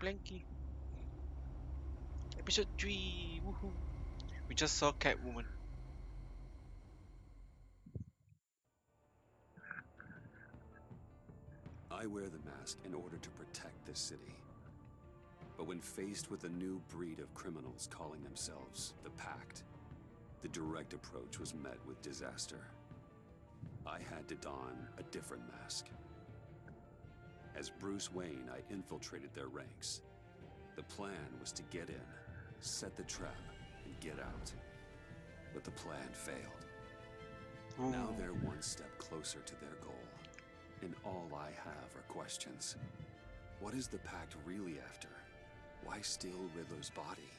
Blanky. Episode 3. Woohoo. We just saw Catwoman. I wear the mask in order to protect this city. But when faced with a new breed of criminals calling themselves the Pact, the direct approach was met with disaster. I had to don a different mask. As Bruce Wayne, I infiltrated their ranks. The plan was to get in, set the trap, and get out. But the plan failed. Ooh. Now they're one step closer to their goal. And all I have are questions. What is the Pact really after? Why steal Riddler's body?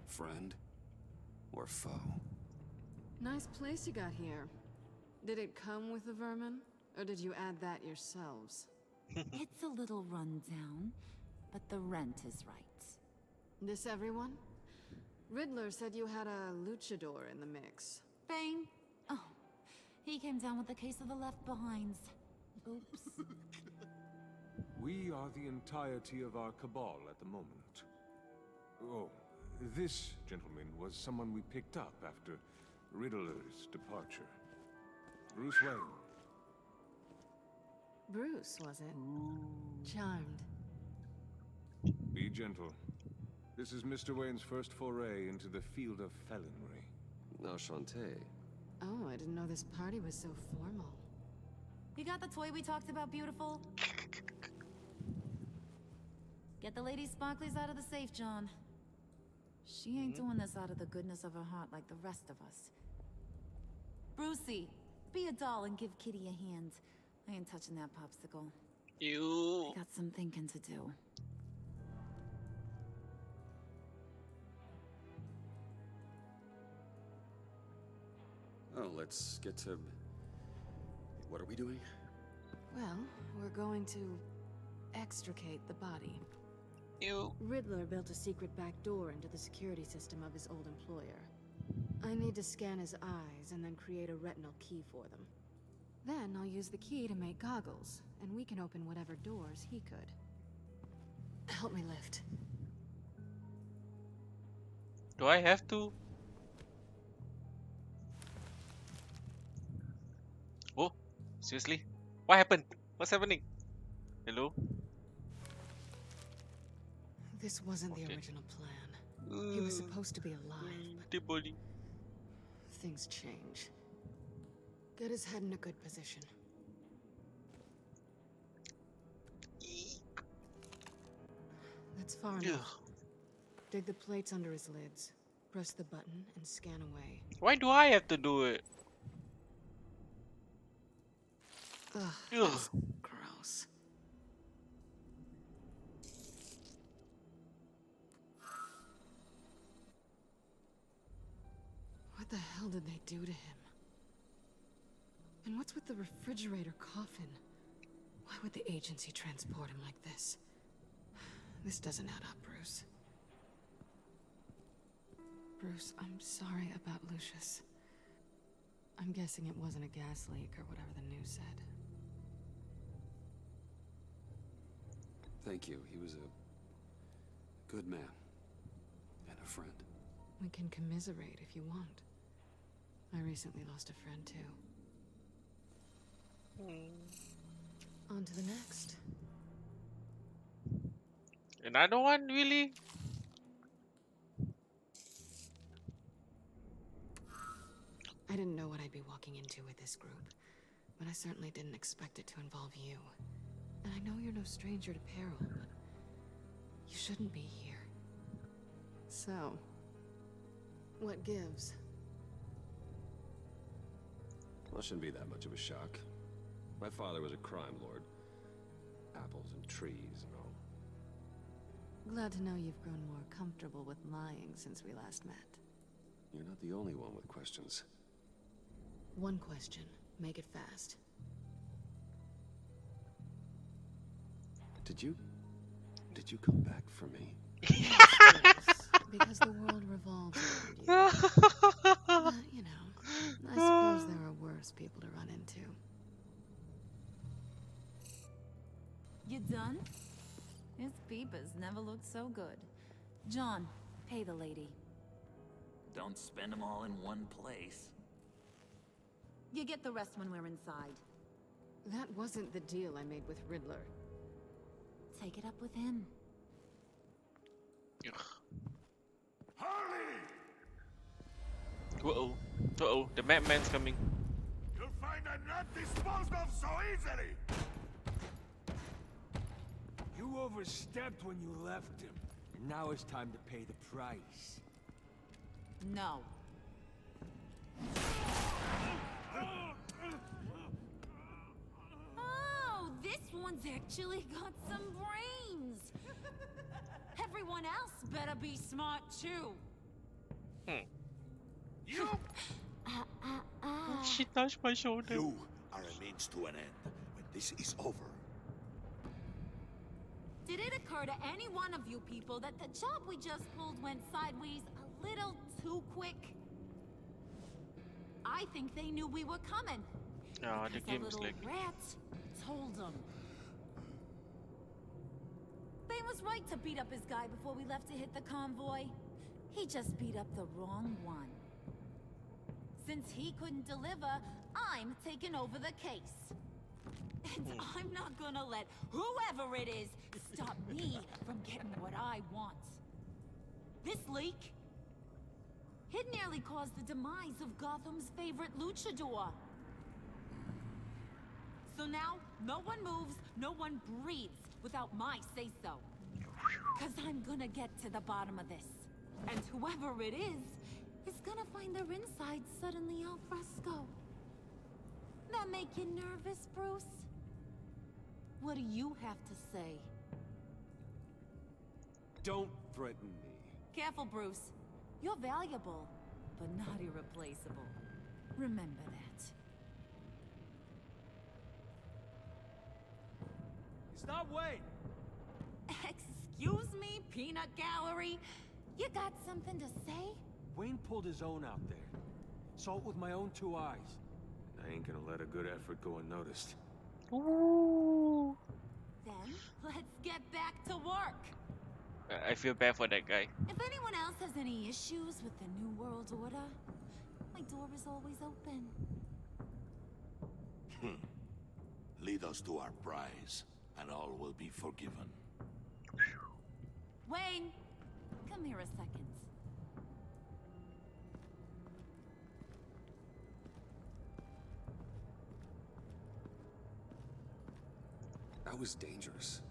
Friend or foe? Nice place you got here. Did it come with the vermin? Or did you add that yourselves? It's a little rundown, but the rent is right. This everyone? Riddler said you had a luchador in the mix. Bane? Oh, he came down with a case of the left behinds. Oops. We are the entirety of our cabal at the moment. Oh, this gentleman was someone we picked up after Riddler's departure. Bruce Wayne. Bruce, was it? Charmed. Be gentle. This is Mr. Wayne's first foray into the field of felonry. Enchanté. Oh, I didn't know this party was so formal. You got the toy we talked about, beautiful? Get the lady sparklies out of the safe, John. She ain't doing this out of the goodness of her heart like the rest of us. Brucey, be a doll and give Kitty a hand. I ain't touching that popsicle. You. I got some thinking to do. Oh, let's get to... What are we doing? Well, we're going to extricate the body. You. Riddler built a secret back door into the security system of his old employer. I need to scan his eyes and then create a retinal key for them. Then I'll use the key to make goggles, and we can open whatever doors he could. Help me lift. Do I have to? Oh, seriously? What happened? What's happening? Hello? This wasn't the Okay. original plan. He was supposed to be alive, The body. but things change. Get his head in a good position. That's far Ugh. enough. Dig the plates under his lids. Press the button and scan away. Why do I have to do it? Ugh, Ugh. that's gross. What the hell did they do to him? And what's with the refrigerator coffin? Why would the agency transport him like this? This doesn't add up, Bruce. Bruce, I'm sorry about Lucius. I'm guessing it wasn't a gas leak or whatever the news said. Thank you. He was a good man. And a friend. We can commiserate if you want. I recently lost a friend too. On to the next. Another one, really? I didn't know what I'd be walking into with this group, but I certainly didn't expect it to involve you. And I know you're no stranger to peril, but you shouldn't be here. So, what gives? Well, shouldn't be that much of a shock. My father was a crime lord. Apples and trees and all. Glad to know you've grown more comfortable with lying since we last met. You're not the only one with questions. One question. Make it fast. Did you come back for me? Yes, because the world revolves around you. But, you know, I suppose there are worse people to run into. You done? His peepers never looked so good. John, pay the lady. Don't spend them all in one place. You get the rest when we're inside. That wasn't the deal I made with Riddler. Take it up with him. Ugh. Harley! Uh-oh. Uh-oh. The madman's coming. You'll find I'm not disposed of so easily! You overstepped when you left him, and now it's time to pay the price. No. Oh, this one's actually got some brains. Everyone else better be smart too. You! She touched my shoulder. You are a means to an end. When this is over, Did it occur to any one of you people that the job we just pulled went sideways a little too quick? I think they knew we were coming. Ah, the Because game a is little like. rat told them. They was right to beat up his guy before we left to hit the convoy. He just beat up the wrong one. Since he couldn't deliver, I'm taking over the case. And I'm not gonna let whoever it is stop me from getting what I want. This leak, it nearly caused the demise of Gotham's favorite luchador. So now, no one moves, no one breathes without my say-so. Cause I'm gonna get to the bottom of this. And whoever it is gonna find their insides suddenly al fresco. That make you nervous, Bruce? What do you have to say? Don't threaten me. Careful, Bruce. You're valuable, but not irreplaceable. Remember that. Stop, wait! Excuse me, peanut gallery? You got something to say? Wayne pulled his own out there. Saw it with my own 2 eyes. I ain't gonna let a good effort go unnoticed. Ooh. Then, let's get back to work. I feel bad for that guy. If anyone else has any issues with the New World Order, my door is always open. Lead us to our prize, and all will be forgiven. Wayne, come here a second. That was dangerous.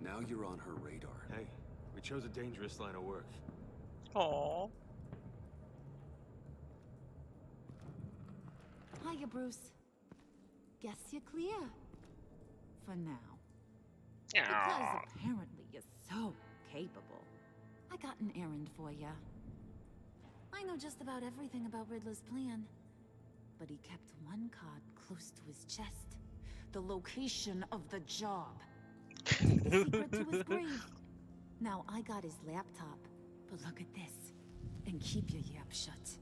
Now you're on her radar. Hey, we chose a dangerous line of work. Aww. Hiya, Bruce. Guess you're clear. For now. Because apparently you're so capable. I got an errand for ya. I know just about everything about Riddler's plan. But he kept one card close to his chest. The location of the job. The secret to his grave. Now I got his laptop. But look at this. And keep your yap shut.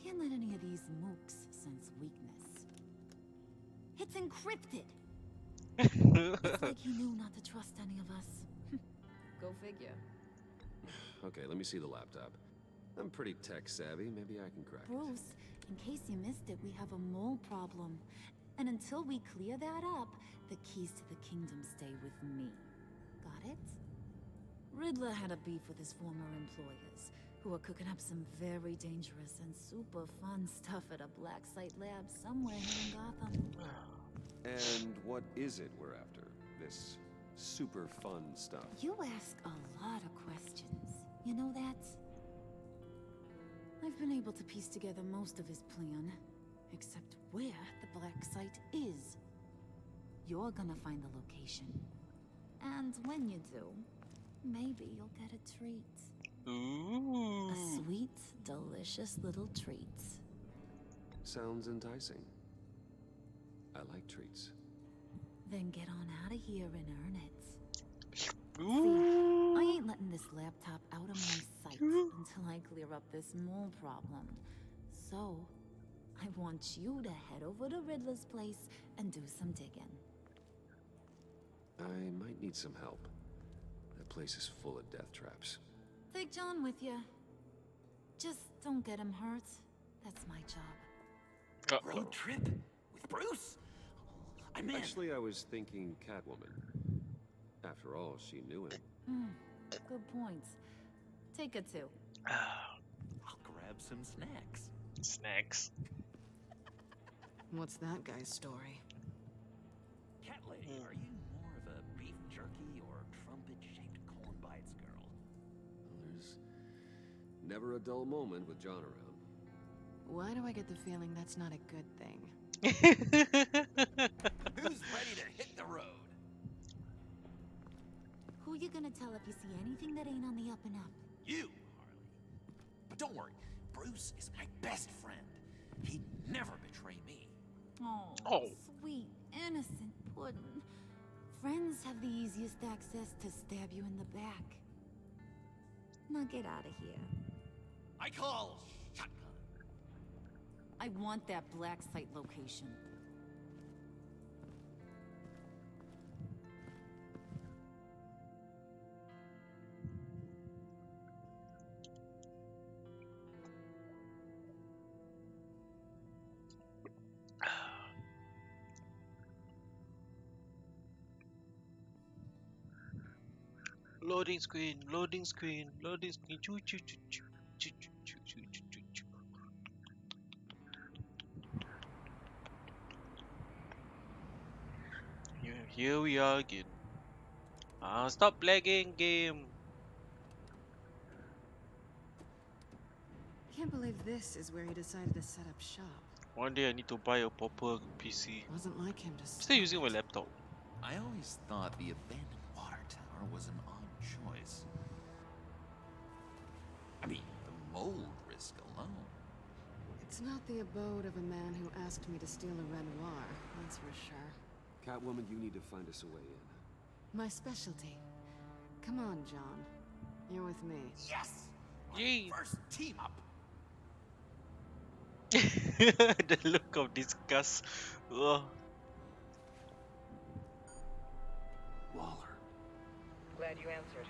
Can't let any of these mooks sense weakness. It's encrypted. It's like he knew not to trust any of us. Go figure. Okay, let me see the laptop. I'm pretty tech savvy. Maybe I can crack it. Bruce, in case you missed it, we have a mole problem. And until we clear that up, the keys to the kingdom stay with me. Got it? Riddler had a beef with his former employers, who are cooking up some very dangerous and super fun stuff at a black site lab somewhere here in Gotham. And what is it we're after? This super fun stuff. You ask a lot of questions. You know that? I've been able to piece together most of his plan, except where the black site is. You're gonna find the location. And when you do, maybe you'll get a treat. Ooh. A sweet, delicious little treat. Sounds enticing. I like treats. Then get on out of here and earn it. Ooh. I ain't letting this laptop out of my sight until I clear up this mole problem. So, I want you to head over to Riddler's place and do some digging. I might need some help. place is full of death traps. Take John with you. Just don't get him hurt. That's my job. Road trip? With Bruce? I'm in. Actually, I was thinking Catwoman. After all, she knew him. Good point. Take her too. I'll grab some snacks. Snacks. What's that guy's story? Cat lady, are you more of a beef jerky or trumpet-shaped cornbites girl? Well, there's never a dull moment with John around. Why do I get the feeling that's not a good thing? Who's ready to hit the road? Who you gonna tell if you see anything that ain't on the up and up? You, Harley. But don't worry, Bruce is my best friend. He'd never betray me. Oh, sweet, innocent puddin'. Friends have the easiest access to stab you in the back. Now get out of here. I call shotgun. I want that black site location. Loading screen, loading screen, loading screen. Choo choo choo choo choo choo choo choo choo choo. Here we are again. Stop lagging, game. Can't believe this is where he decided to set up shop. One day I need to buy a proper PC. Wasn't like him to Still using my laptop. I always thought the abandoned water tower was an odd choice. I mean, the mold risk alone. It's not the abode of a man who asked me to steal a Renoir, that's for sure. Catwoman, you need to find us a way in. My specialty. Come on, John. You're with me. Yes! Yay! First team up! The look of disgust. Ugh. Waller. Glad you answered.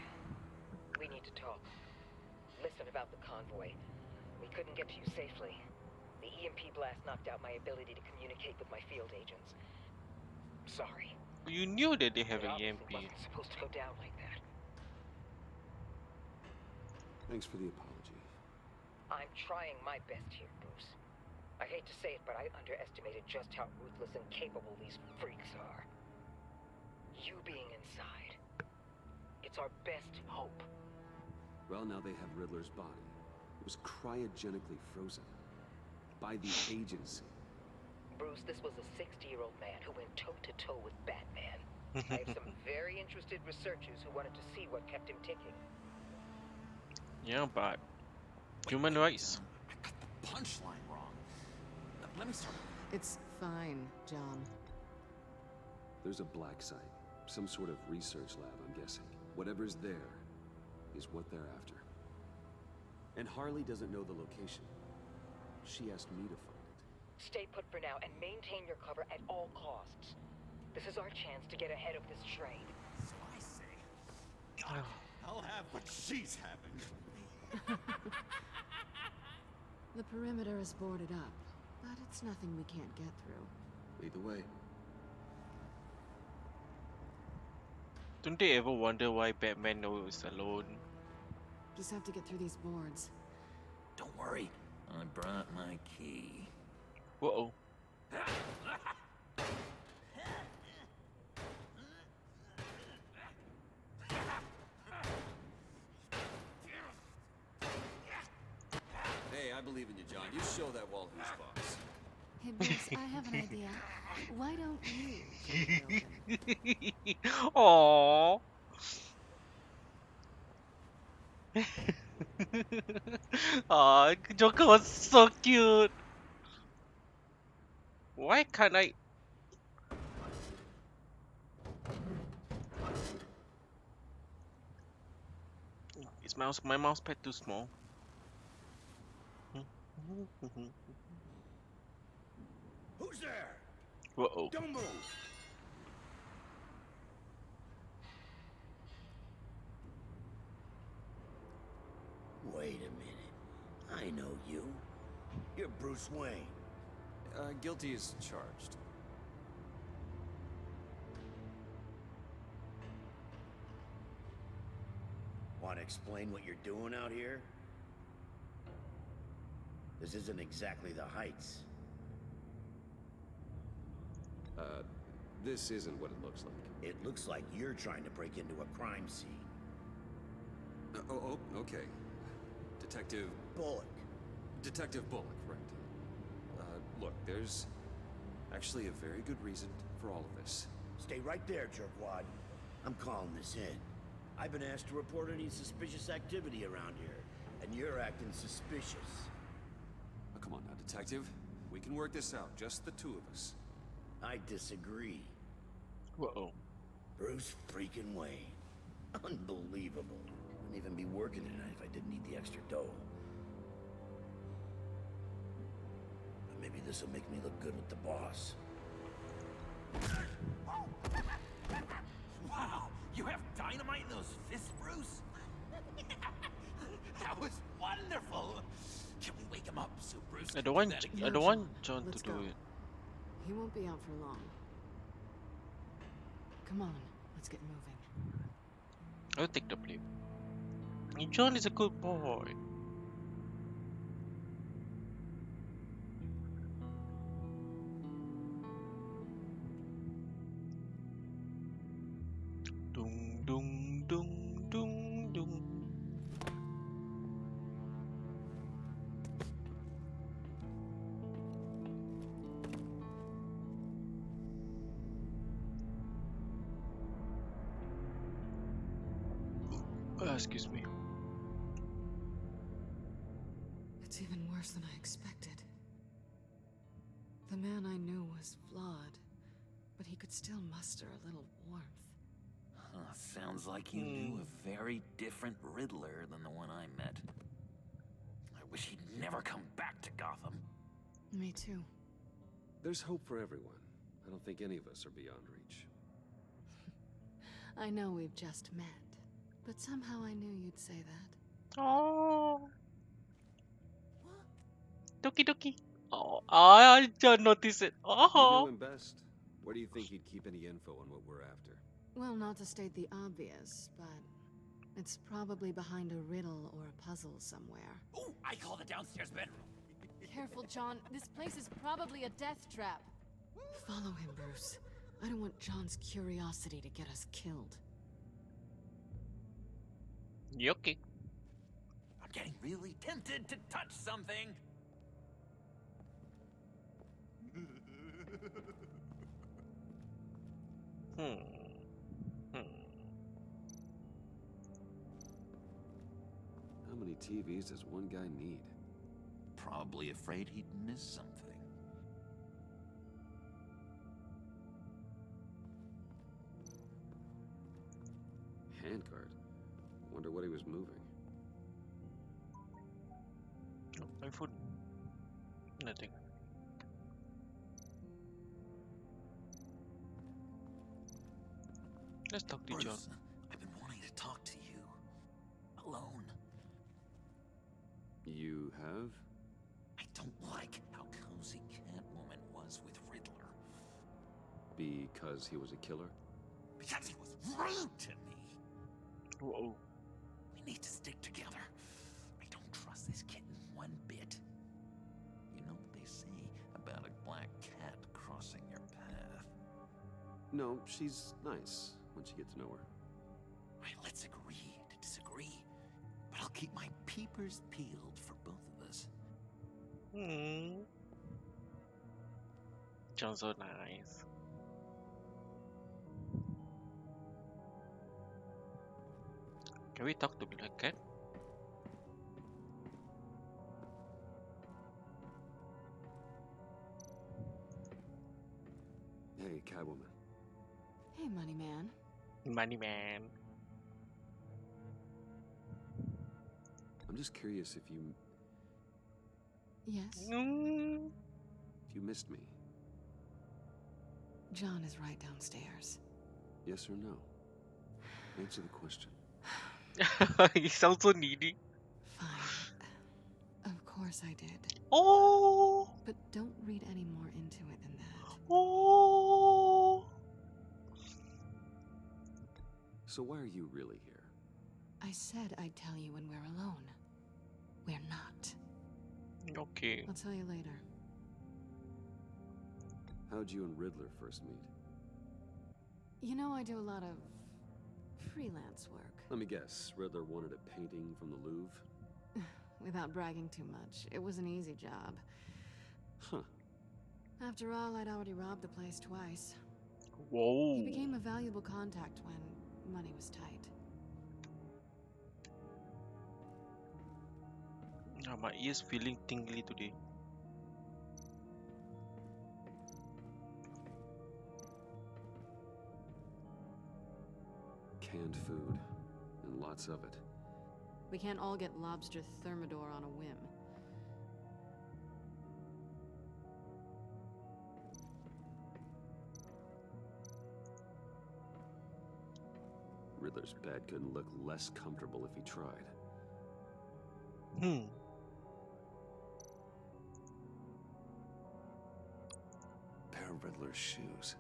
We need to talk. Listen about the convoy. We couldn't get to you safely. The EMP blast knocked out my ability to communicate with my field agents. Sorry. You knew that they have It an obviously EMP. wasn't supposed to go down like that. Thanks for the apology. I'm trying my best here, Bruce. I hate to say it, but I underestimated just how ruthless and capable these freaks are. You being inside, it's our best hope. Well, now they have Riddler's body. It was cryogenically frozen. By the agency. Bruce, this was a 60-year-old man who went toe-to-toe with Batman. I have some very interested researchers who wanted to see what kept him ticking. Yeah, but human rights. I got the punchline wrong. Let me start. It's fine, John. There's a black site. Some sort of research lab, I'm guessing. Whatever's there is what they're after. And Harley doesn't know the location. She asked me to find it. Stay put for now and maintain your cover at all costs. This is our chance to get ahead of this train. So I say, God, I'll have what she's having. The perimeter is boarded up, but it's nothing we can't get through. Lead the way. Don't they ever wonder why Batman knows alone? Just have to get through these boards. Don't worry, I brought my key. Uh-oh. Hey, I believe in you, John. You show that wall who's boss. Hey, Bruce, I have an idea. Why don't you jump it open? Aww. Aw, Joker was so cute. Why can't I? Is my mouse pad too small? Who's there? Uh-oh. Don't move. Wait a minute. I know you. You're Bruce Wayne. Guilty as charged. Want to explain what you're doing out here? This isn't exactly the Heights. This isn't what it looks like. It looks like you're trying to break into a crime scene. Okay. Detective Bullock. Detective Bullock, right. Look, there's actually a very good reason for all of this. Stay right there, jerkwad. I'm calling this in. I've been asked to report any suspicious activity around here, and you're acting suspicious. Oh, come on now, Detective. We can work this out, just the two of us. I disagree. Whoa. Bruce freaking Wayne. Unbelievable. Wouldn't even be working tonight if I didn't need the extra dough. But maybe this'll make me look good with the boss. Wow, you have dynamite in those fists, Bruce? That was wonderful. Can we wake him up so Bruce I can don't do want that I again? don't want John Let's to do go. it. He won't be out for long. Come on, let's get moving. I'll take the blame. John is a good boy. Dung dung dung dung dung. Excuse me. It's even worse than I expected. The man I knew was flawed, but he could still muster a little warmth. Sounds like you knew a very different Riddler than the one I met. I wish he'd never come back to Gotham. Me too. There's hope for everyone. I don't think any of us are beyond reach. I know we've just met, but somehow I knew you'd say that. Oh. Doki doki. Oh, I just noticed it. You Oh. knew him best. Where do you think he'd keep any info on what we're after? Well, not to state the obvious, but it's probably behind a riddle or a puzzle somewhere. Oh, I call the downstairs bedroom. Careful, John. This place is probably a death trap. Follow him, Bruce. I don't want John's curiosity to get us killed. Yoki. I'm getting really tempted to touch something. How many TVs does one guy need? Probably afraid he'd miss something. Handcart. Wonder what he was moving. Oh, my food. Nothing. Let's talk to John. Bruce, I've been wanting to talk to you. Alone. You have? I don't like how cozy Catwoman was with Riddler. Because he was a killer? Because he was rude to me. Whoa. We need to stick together. I don't trust this kitten one bit. You know what they say about a black cat crossing your path? No, she's nice once you get to know her. Right, let's agree to disagree. But I'll keep my peepers peeled for both of us. John's so nice. Can we talk to Black Cat? Hey, Catwoman. Hey, Money Man. Money man. I'm just curious if you Yes? missed me. John is right downstairs. Yes or no? Answer the question. He sounds so needy. Fine. course I did. Oh. But don't read any more into it than that. Oh. So why are you really here? I said I'd tell you when we're alone. We're not. Okay. I'll tell you later. How'd you and Riddler first meet? You know, I do a lot of freelance work. Let me guess, Riddler wanted a painting from the Louvre? Without bragging too much, it was an easy job. Huh. After all, I'd already robbed the place twice. Whoa. He became a valuable contact when money was tight. My ears feeling tingly today. Canned food, and lots of it. We can't all get lobster thermidor on a whim. Riddler's bed couldn't look less comfortable if he tried. Pair of Riddler's shoes.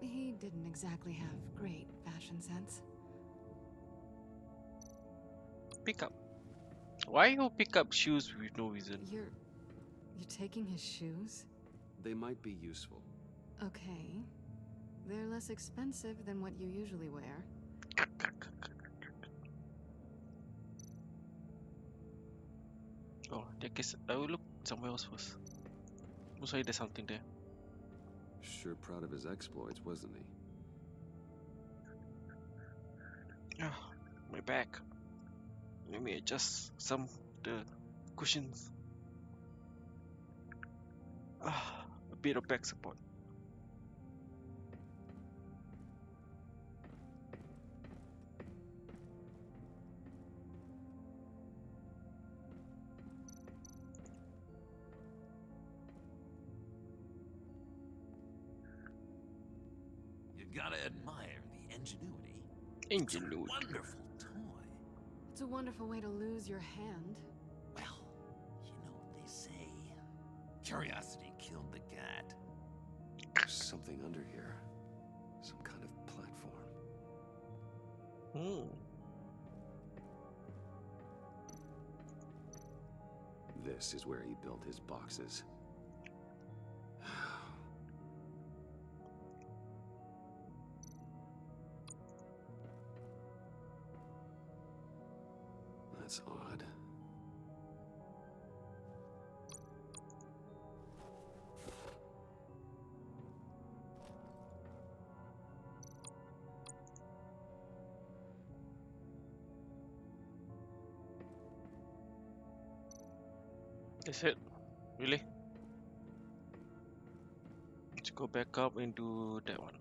He didn't exactly have great fashion sense. Pick up. Why you pick up shoes with no reason? You're taking his shoes? They might be useful. Okay. They're less expensive than what you usually wear. Oh, in that case, I will look somewhere else first. Most likely there's something there. Sure proud of his exploits, wasn't he? Ah, my back. Let me adjust some of the cushions. Ah, a bit of back support. You gotta admire the ingenuity. Ingenuity. It's a wonderful toy. It's a wonderful way to lose your hand. Well, you know what they say. Curiosity killed the cat. There's something under here. Some kind of platform. This is where he built his boxes. That's odd. That's it? Really? Let's go back up and do that one.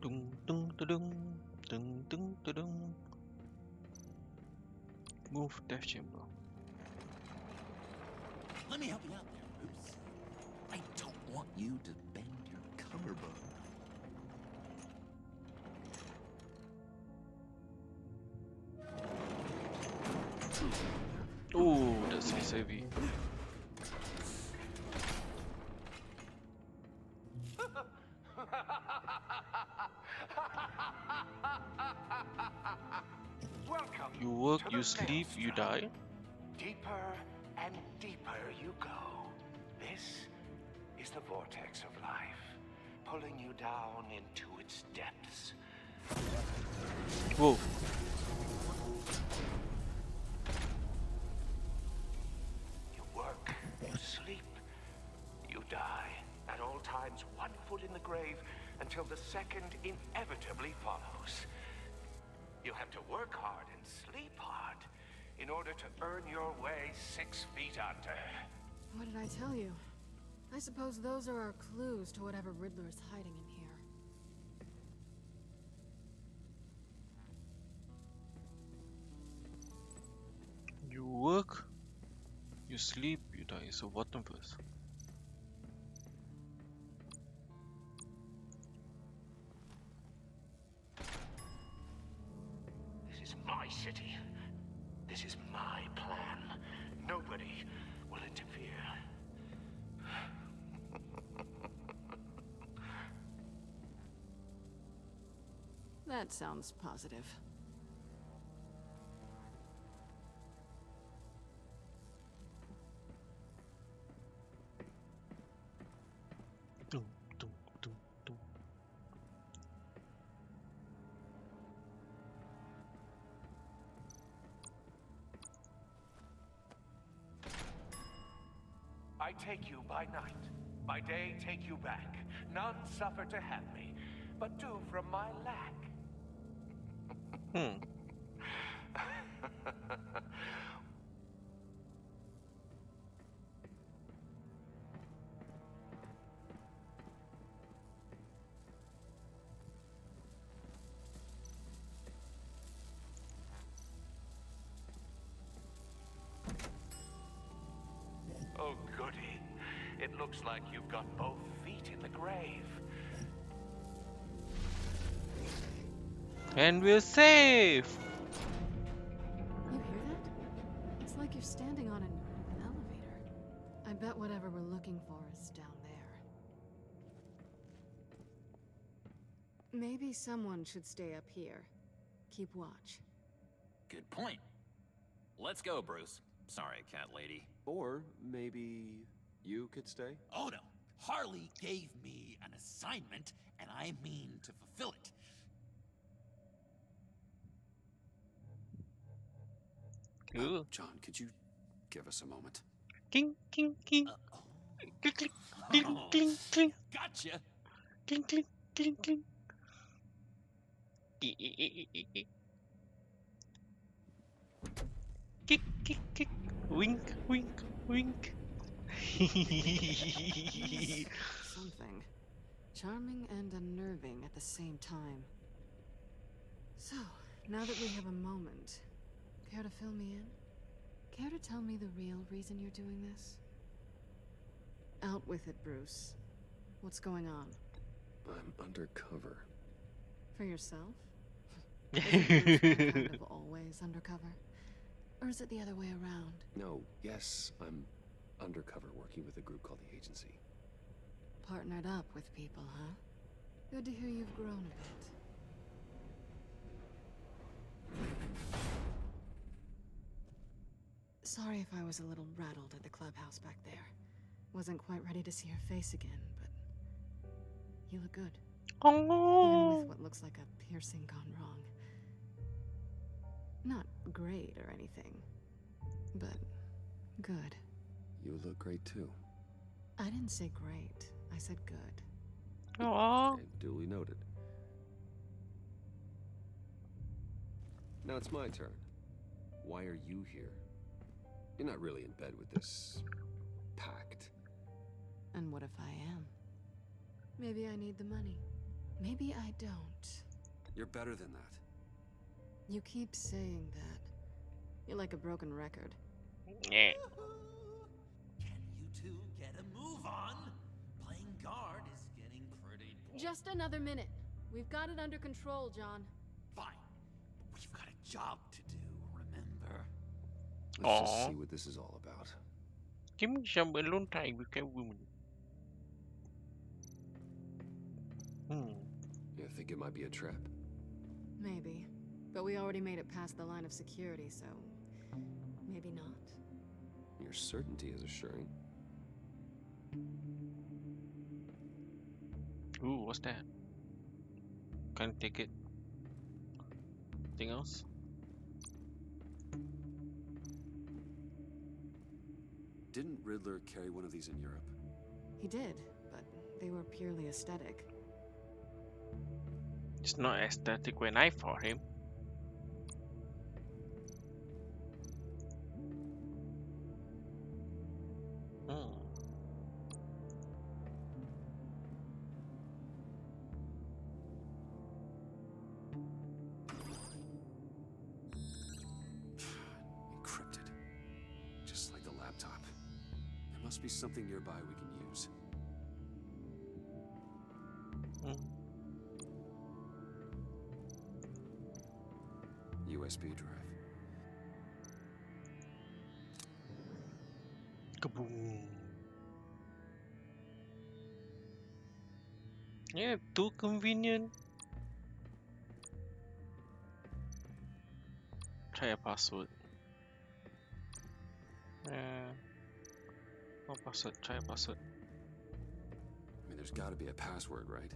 Dung dung dung dung dung dung. Move death chamber. Let me help you out there, Bruce. I don't want you to bend your collarbone. Oh, that sounds heavy. Welcome. You work, to you the sleep, Tales you Tribe. die. Deeper and deeper you go. This is the vortex of life, pulling you down into its depths. Whoa. You work, you sleep, you die. At all times, one foot in the grave until the second inevitably follows. You have to work hard and sleep hard in order to earn your way 6 feet under. What did I tell you? I suppose those are our clues to whatever Riddler is hiding in here. You work, you sleep, you die. So bottom first. This is my city. This is my plan. Nobody will interfere. That sounds positive. Dum, dum, dum, dum. I take you by night. By day, take you back. None suffer to have me, but do from my lack. Hmm. Oh, goody. It looks like you've got both feet in the grave. And we're safe. You hear that? It's like you're standing on an elevator. I bet whatever we're looking for is down there. Maybe someone should stay up here. Keep watch. Good point. Let's go, Bruce. Sorry, cat lady. Or maybe you could stay? Oh no. Harley gave me an assignment, and I mean to fulfill it. Cool. John, could you give us a moment? King, king, king. Oh. Clink, clink, clink, clink, clink, Gotcha. clink, clink, clink, clink. Kick, kick, kick. Wink, wink, wink. He's something. Charming and unnerving at the same time. So, now that we have a moment, care to fill me in? Care to tell me the real reason you're doing this? Out with it, Bruce. What's going on? I'm undercover. For yourself? Isn't Bruce kind of always undercover? Or is it the other way around? No, yes, I'm undercover working with a group called the Agency. Partnered up with people, huh? Good to hear you've grown a bit. Sorry if I was a little rattled at the clubhouse back there. Wasn't quite ready to see your face again, but you look good. Even with what looks like a piercing gone wrong. Not great or anything, but good. You look great too. I didn't say great. I said good. Aww. Okay, duly noted. Now it's my turn. Why are you here? You're not really in bed with this pact. And what if I am? Maybe I need the money. Maybe I don't. You're better than that. You keep saying that. You're like a broken record. Yeah. Can you two get a move on? Playing guard is getting pretty boring. Just another minute. We've got it under control, John. Fine. We've got a job to do, remember? Let's just Aw. see what this is all about. Give me some alone time with a woman. You think it might be a trap? Maybe. But we already made it past the line of security, so maybe not. Your certainty is assuring. Ooh, what's that? Can't take it. Anything else? Didn't Riddler carry one of these in Europe? He did, but they were purely aesthetic. It's not aesthetic when I fought him. must be something nearby we can use. USB drive. Kaboom. Yeah, too convenient. Try a password. No password. Try a password. I mean, there's got to be a password, right?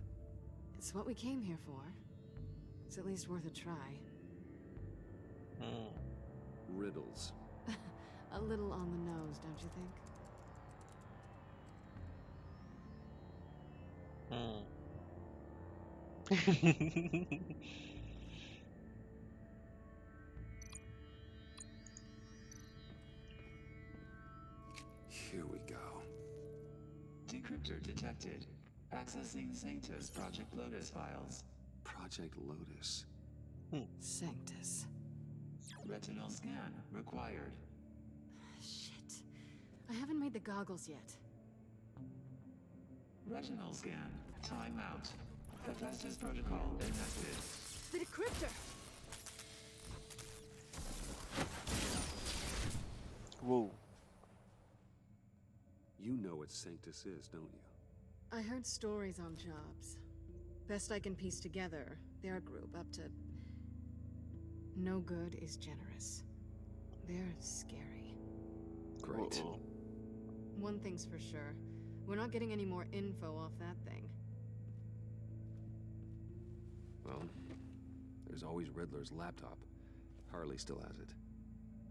It's what we came here for. It's at least worth a try. Riddles. A little on the nose, don't you think? Here we go. Decryptor detected. Accessing Sanctus Project Lotus files. Project Lotus. Sanctus. Retinal scan required. Shit. I haven't made the goggles yet. Retinal scan. Timeout. Hephaestus protocol enacted. The decryptor! Whoa. You know what Sanctus is, don't you? I heard stories on jobs. Best I can piece together, their group up to... No good is generous. They're scary. Great. Uh-oh. One thing's for sure. We're not getting any more info off that thing. Well, there's always Riddler's laptop. Harley still has it.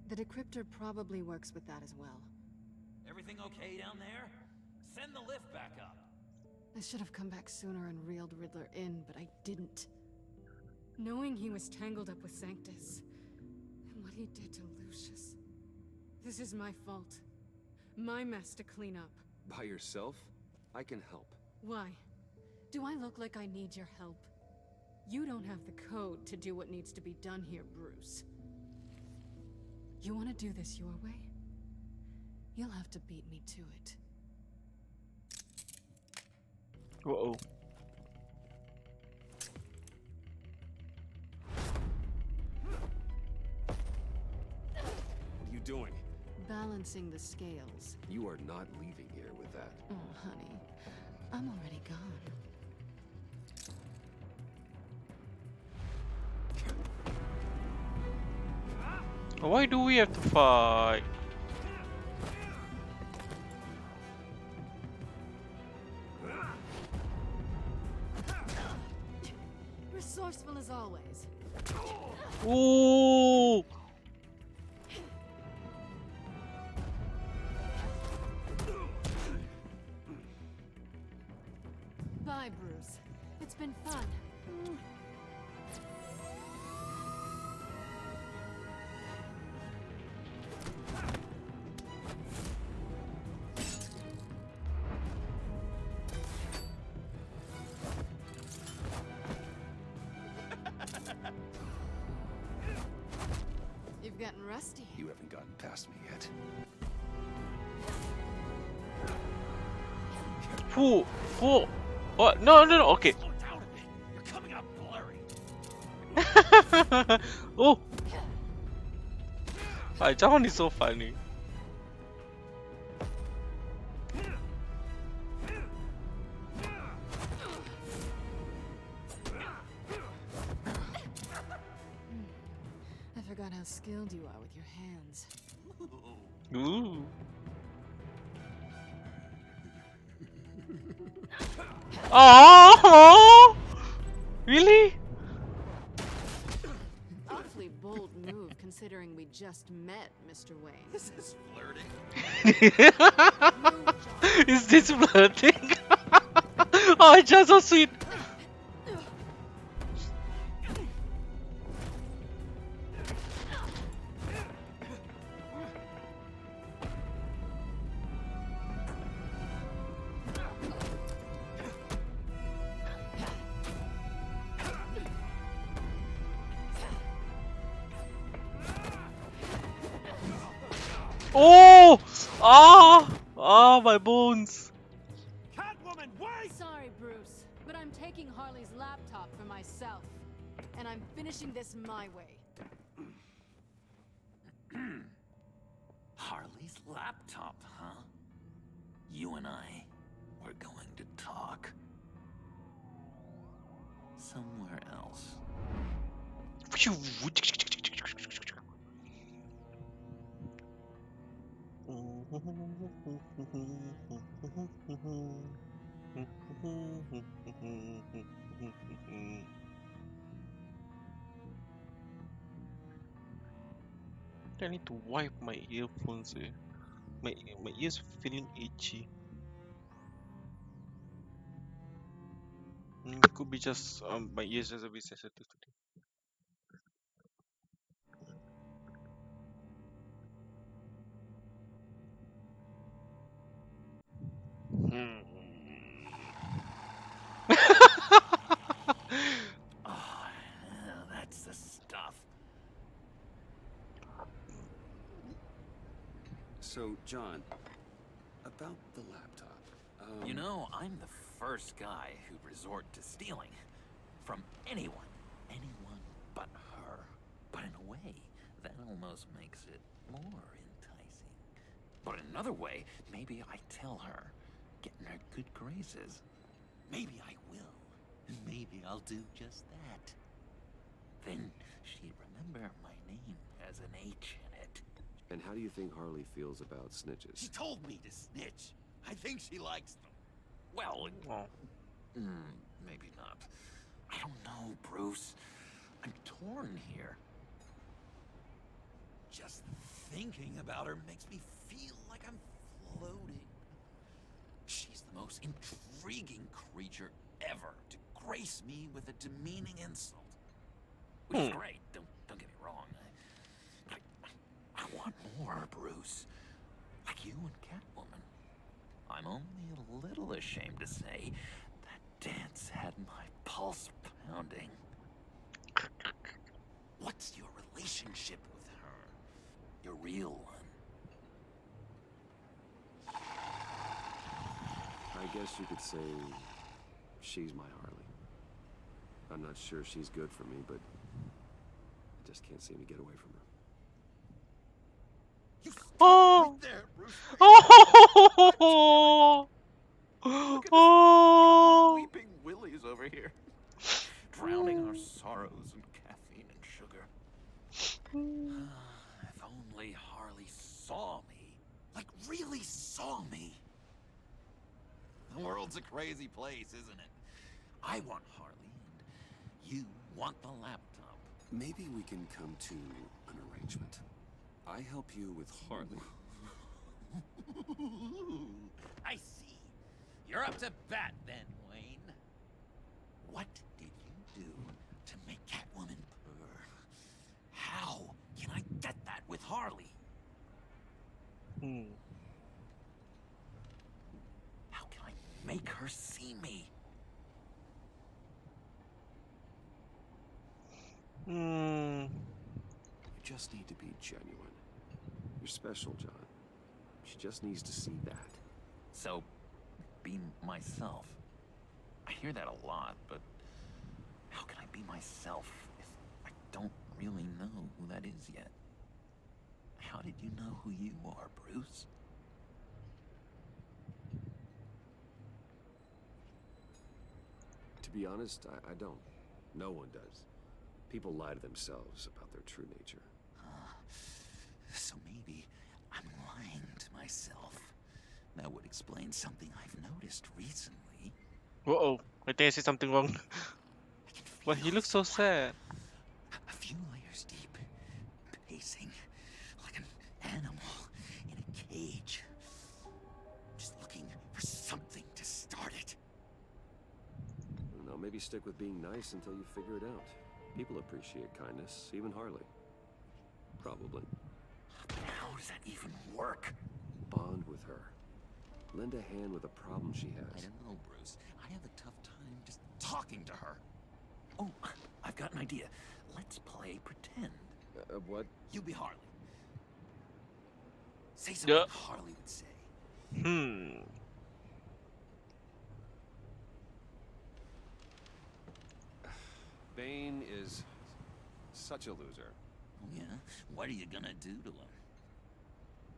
The decryptor probably works with that as well. Everything okay down there? Send the lift back up. I should have come back sooner and reeled Riddler in, but I didn't. Knowing he was tangled up with Sanctus, and what he did to Lucius. This is my fault. My mess to clean up. By yourself? I can help. Why? Do I look like I need your help? You don't have the code to do what needs to be done here, Bruce. You want to do this your way? You'll have to beat me to it. Uh-oh. What are you doing? Balancing the scales. You are not leaving here with that. Oh, honey. I'm already gone. Why do we have to fight? Resourceful as always. Ooh! Bye, Bruce. It's been fun. You've gotten rusty. You haven't gotten past me yet. Who? Who? What? No, no, no. Okay. Slow down a bit. You're coming out blurry. Oh! That one is so funny. I forgot how skilled you are with your hands. Ooh. Oh! Really? Awfully bold move, considering we just met, Mr. Wayne. This is flirting. Is this flirting? Oh, it's just so sweet. Oh! Ah! Ah, my bones. Catwoman, wait! Sorry, Bruce, but I'm taking Harley's laptop for myself. And I'm finishing this my way. Harley's laptop, huh? You and I, we're going to talk. Somewhere else. I need to wipe my earphones. My ears feeling itchy. Could be just my ears just a bit sensitive today. Oh, that's the stuff. So, John, about the laptop. You know, I'm the first guy who'd resort to stealing. From anyone. Anyone but her. But in a way, that almost makes it more enticing. But in another way, maybe I tell her, get in her good graces. Maybe I will. And maybe I'll do just that. Then she'd remember my name has an H in it. And how do you think Harley feels about snitches? She told me to snitch. I think she likes them. Well, maybe not. I don't know, Bruce. I'm torn here. Just thinking about her makes me feel like I'm floating. She's the most intriguing creature ever to grace me with a demeaning insult. Which is great, don't get me wrong. I want more, Bruce. Like you and Catwoman. I'm only a little ashamed to say that dance had my pulse pounding. What's your relationship with her? Your real one? I guess you could say she's my Harley. I'm not sure she's good for me, but I just can't seem to get away from her. You stop Oh! right there, Bruce. Oh! Look at Oh! weeping willies over here. Drowning our sorrows in caffeine and sugar. If only Harley saw me. Like, really saw me. The world's a crazy place, isn't it? I want Harley, and you want the laptop. Maybe we can come to an arrangement. I help you with Harley. I see. You're up to bat then, Wayne. What did you do to make Catwoman purr? How can I get that with Harley? How can I make her see me? You just need to be genuine. You're special, John. She just needs to see that. So, be myself. I hear that a lot, but how can I be myself if I don't really know who that is yet? How did you know who you are, Bruce? To be honest, I don't. No one does. People lie to themselves about their true nature. So maybe I'm lying to myself. That would explain something I've noticed recently. Uh-oh. I think I said something wrong. But he looks so sad. A few layers deep, pacing like an animal in a cage. Just looking for something to start it. No, maybe stick with being nice until you figure it out. People appreciate kindness, even Harley. Probably. But how does that even work? Bond with her. Lend a hand with a problem she I has. don't know, Bruce. I have a tough time just talking to her. Oh, I've got an idea. Let's play pretend. What? You be Harley. Say something Harley would say. Hmm. Bane is such a loser. Yeah? What are you gonna do to him?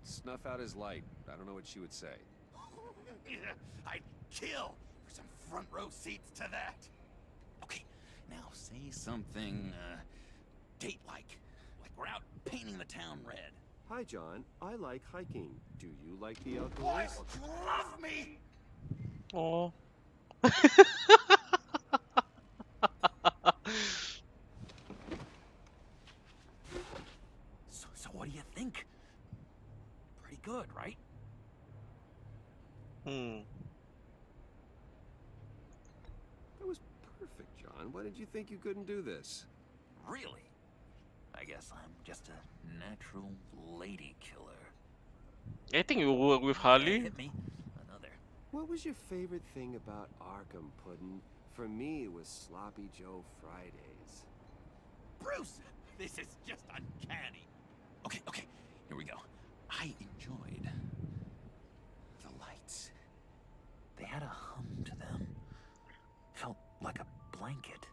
Snuff out his light. I don't know what she would say. I'd kill for some front row seats to that. Okay, now say something, date-like. Like we're out painting the town red. Hi, John. I like hiking. Do you like the outdoors? Boys, love me! Oh. So what do you think? Pretty good, right? Hmm. That was perfect, John. Why did you think you couldn't do this? Really? I guess I'm just a natural lady killer. I think you work with Yeah, Harley. hit me. Another. What was your favorite thing about Arkham, Puddin'? For me, it was Sloppy Joe Fridays. Bruce! This is just uncanny. Okay, here we go. I enjoyed the lights. They had a hum to them. Felt like a blanket.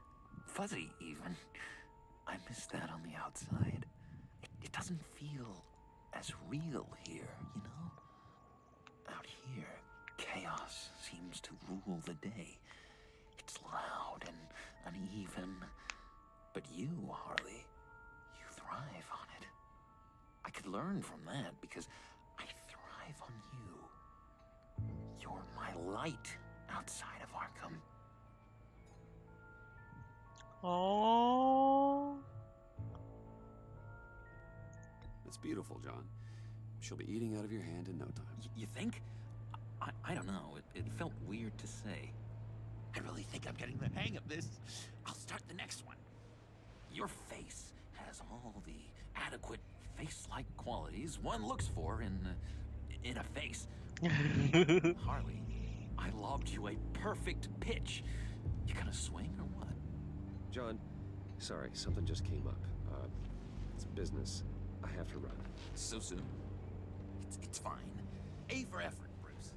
Fuzzy, even. I miss that on the outside. It doesn't feel as real here, you know? Out here, chaos seems to rule the day. It's loud and uneven. But you, Harley, you thrive on it. I could learn from that because I thrive on you. You're my light outside of Arkham. Oh. That's beautiful, John. She'll be eating out of your hand in no time. You think? I don't know. It felt weird to say. I really think I'm getting the hang of this. I'll start the next one. Your face has all the adequate face-like qualities one looks for in a face. Harley, I lobbed you a perfect pitch. You gonna swing or what? John, sorry, something just came up. It's business. I have to run. So soon? It's fine. A for effort, Bruce.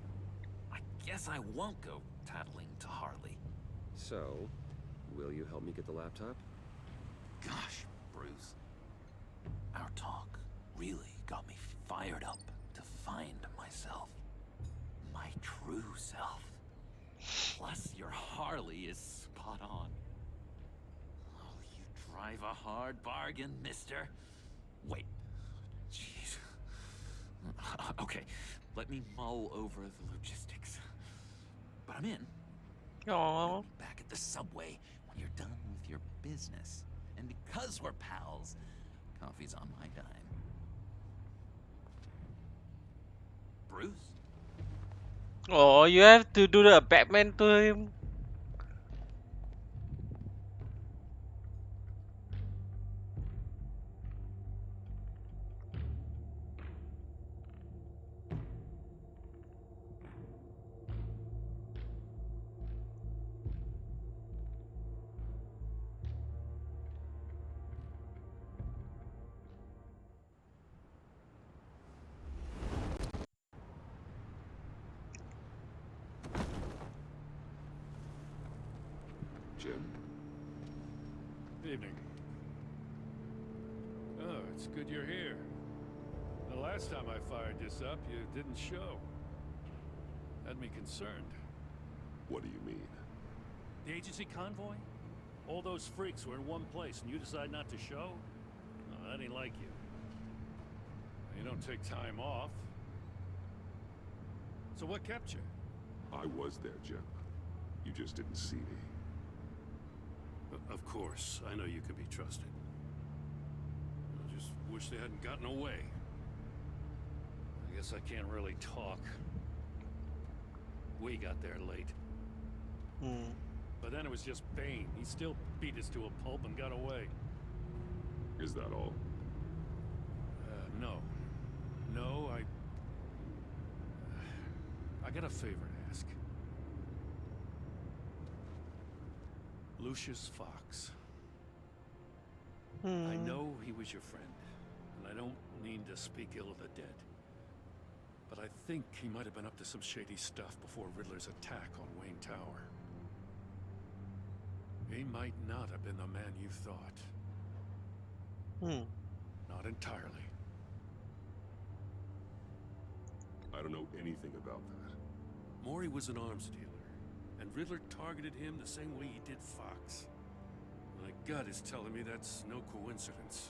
I guess I won't go tattling to Harley. So, will you help me get the laptop? Gosh, Bruce. Our talk really got me fired up to find myself. My true self. Plus, your Harley is spot on. Oh, you drive a hard bargain, mister. Wait. Jeez. Okay, let me mull over the logistics. But I'm in. Oh. Back at the subway when you're done with your business. And because we're pals, coffee's on my dime. Bruce? Oh, you have to do the Batman to him. Jim? Evening. Oh, it's good you're here. The last time I fired this up, you didn't show. Had me concerned. What do you mean? The agency convoy? All those freaks were in one place and you decide not to show? No, that ain't like you. You don't take time off. So what kept you? I was there, Jim. You just didn't see me. Of course, I know you could be trusted. I just wish they hadn't gotten away. I guess I can't really talk. We got there late. Hmm. But then it was just Bane. He still beat us to a pulp and got away. Is that all? No. No, I got a favor to ask. Lucius Fox. I know he was your friend, and I don't mean to speak ill of the dead. But I think he might have been up to some shady stuff before Riddler's attack on Wayne Tower. He might not have been the man you thought. Not entirely. I don't know anything about that. Maury was an arms dealer, and Riddler targeted him the same way he did Fox. My gut is telling me that's no coincidence.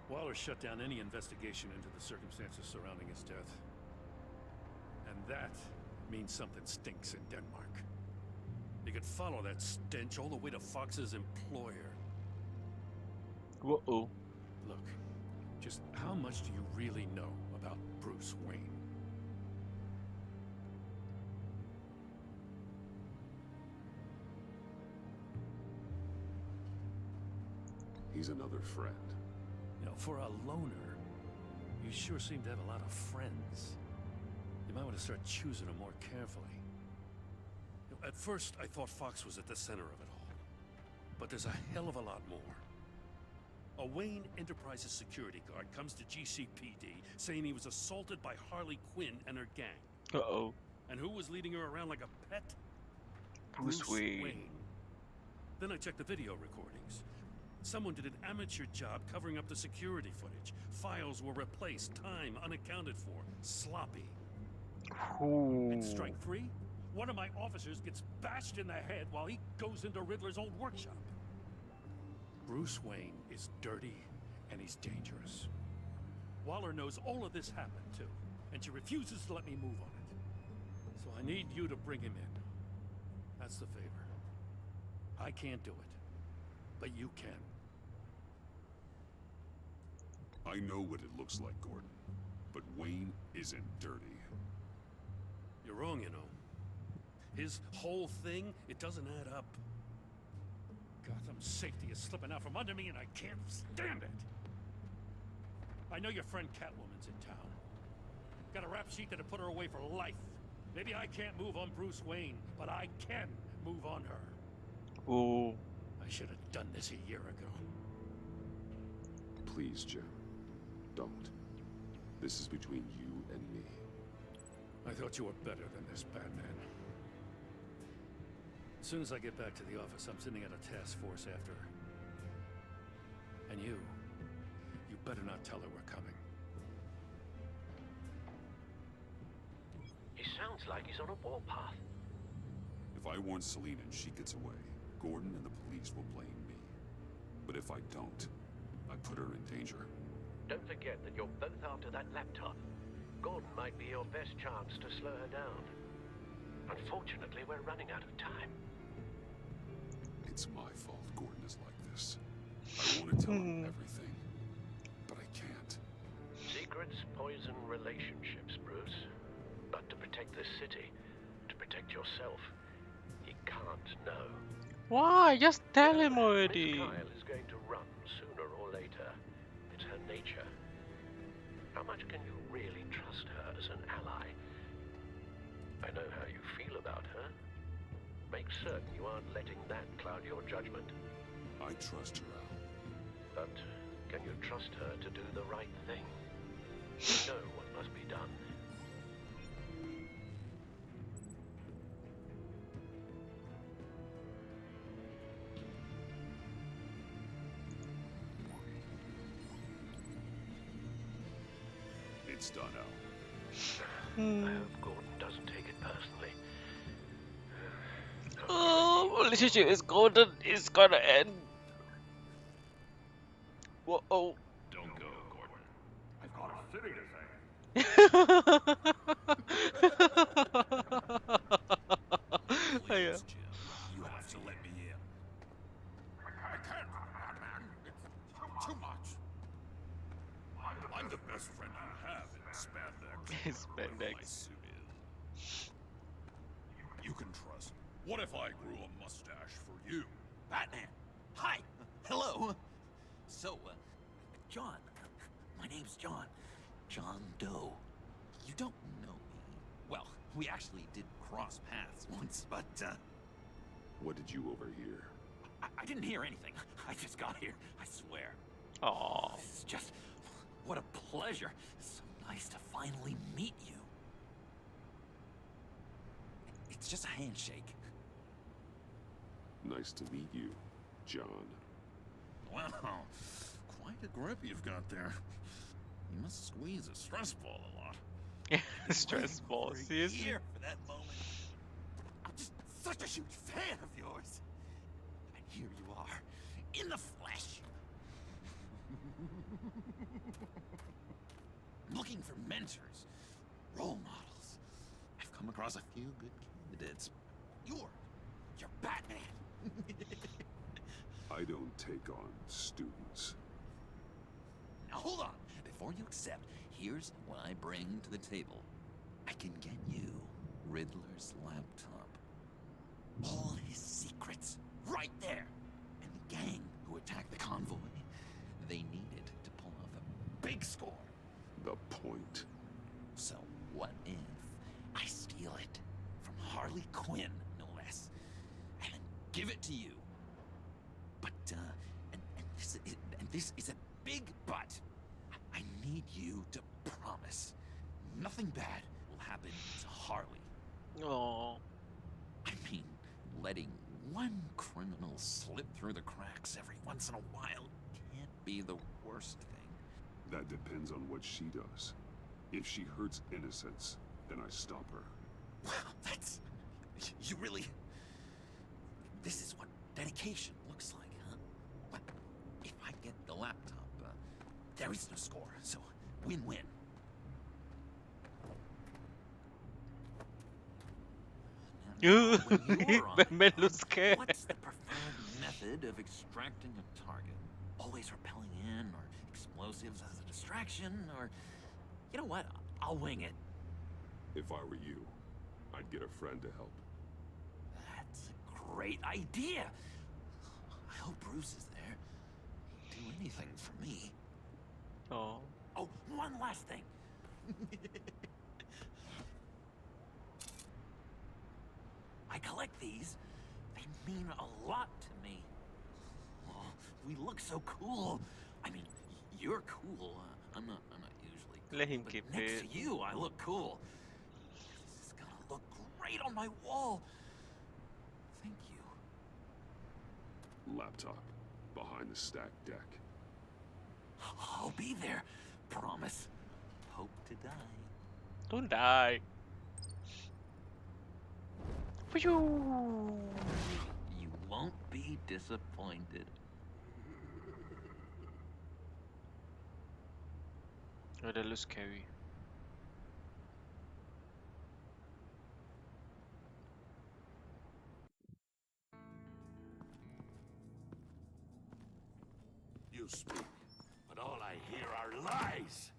Waller shut down any investigation into the circumstances surrounding his death. And that means something stinks in Denmark. You could follow that stench all the way to Fox's employer. Uh-oh. Look, just how much do you really know about Bruce Wayne? He's another friend. You know, for a loner, you sure seem to have a lot of friends. You might want to start choosing them more carefully. You know, at first, I thought Fox was at the center of it all. But there's a hell of a lot more. A Wayne Enterprises security guard comes to GCPD saying he was assaulted by Harley Quinn and her gang. Uh-oh. And who was leading her around like a pet? Bruce Wayne. Then I checked the video recordings. Someone did an amateur job covering up the security footage. Files were replaced, time unaccounted for, sloppy. Ooh. And strike three, one of my officers gets bashed in the head while he goes into Riddler's old workshop. Bruce Wayne is dirty and he's dangerous. Waller knows all of this happened too, and she refuses to let me move on it. So I need you to bring him in. That's the favor. I can't do it, but you can. I know what it looks like, Gordon, but Wayne isn't dirty. You're wrong, you know. His whole thing, it doesn't add up. Gotham's safety is slipping out from under me and I can't stand it. I know your friend Catwoman's in town. Got a rap sheet that'll put her away for life. Maybe I can't move on Bruce Wayne, but I can move on her. Ooh. I should have done this a year ago. Please, Jim. Don't. This is between you and me. I thought you were better than this, Batman. As soon as I get back to the office, I'm sending out a task force after her. And you better not tell her we're coming. He sounds like he's on a warpath. If I warn Selina and she gets away, Gordon and the police will blame me. But if I don't, I put her in danger. Don't forget that you're both after that laptop. Gordon might be your best chance to slow her down. Unfortunately, we're running out of time. It's my fault Gordon is like this. I want to tell him everything, but I can't. Secrets poison relationships, Bruce. But to protect this city, to protect yourself, he can't know. Why? Just tell him already. Miss Kyle is going to run sooner or later. It's her nature. How much can you really trust her as an ally? I know how you feel about her. Make certain you aren't letting that cloud your judgment. I trust her, Al. But can you trust her to do the right thing? You know what must be done. It's done, Al. I hope Gordon doesn't take it personally. Oh, relationship is golden. It's gonna end. Whoa. Oh. Don't go, Gordon. I've got a city to Yeah. Jim, you have to let me in. I can't, Batman. It's too much. I'm the best friend you have in spandex. Spandex. Whatever my suit is. You can trust. What if I grew a mustache for you? Batman. Hi. Hello. So, John. My name's John. John Doe. You don't know me. Well, we actually did cross paths once, but, What did you overhear? I didn't hear anything. I just got here, I swear. Aww. It's just, what a pleasure. So nice to finally meet you. It's just a handshake. Nice to meet you, John. Wow, quite a grip you've got there. You must squeeze a stress ball a lot. Stress ball, seriously? Here for that moment. I'm just such a huge fan of yours. And here you are, in the flesh. Looking for mentors, role models. I've come across a few good candidates. You're Batman. I don't take on students. Now hold on. Before you accept, here's what I bring to the table. I can get you Riddler's laptop. All his secrets, right there. And the gang who attacked the convoy, they needed to pull off a big score. The point. So what if I steal it from Harley Quinn, no less, and then give it to you? But this is a big but. I need you to promise nothing bad will happen to Harley. Oh. I mean, letting one criminal slip through the cracks every once in a while can't be the worst thing. That depends on what she does. If she hurts innocents, then I stop her. Wow, that's... You really... This is what dedication looks like, huh? But if I get the laptop, there is no score, so win-win. Men look scared. What's the preferred method of extracting a target? Always rappelling in, or explosives as a distraction, or... You know what? I'll wing it. If I were you, I'd get a friend to help. That's a great idea. I hope Bruce is there. He'd do anything for me. Oh. Oh, one last thing. I collect these. They mean a lot to me. Oh, we look so cool. I mean, you're cool. I'm not usually cool, Let him but keep next it. to you, I look cool. This is gonna look great on my wall. Thank you. Laptop. Behind the stacked deck. I'll be there. Promise. Hope to die. Don't die. Phew. You won't be disappointed. Oh, that looks scary. You speak, but all I hear are lies.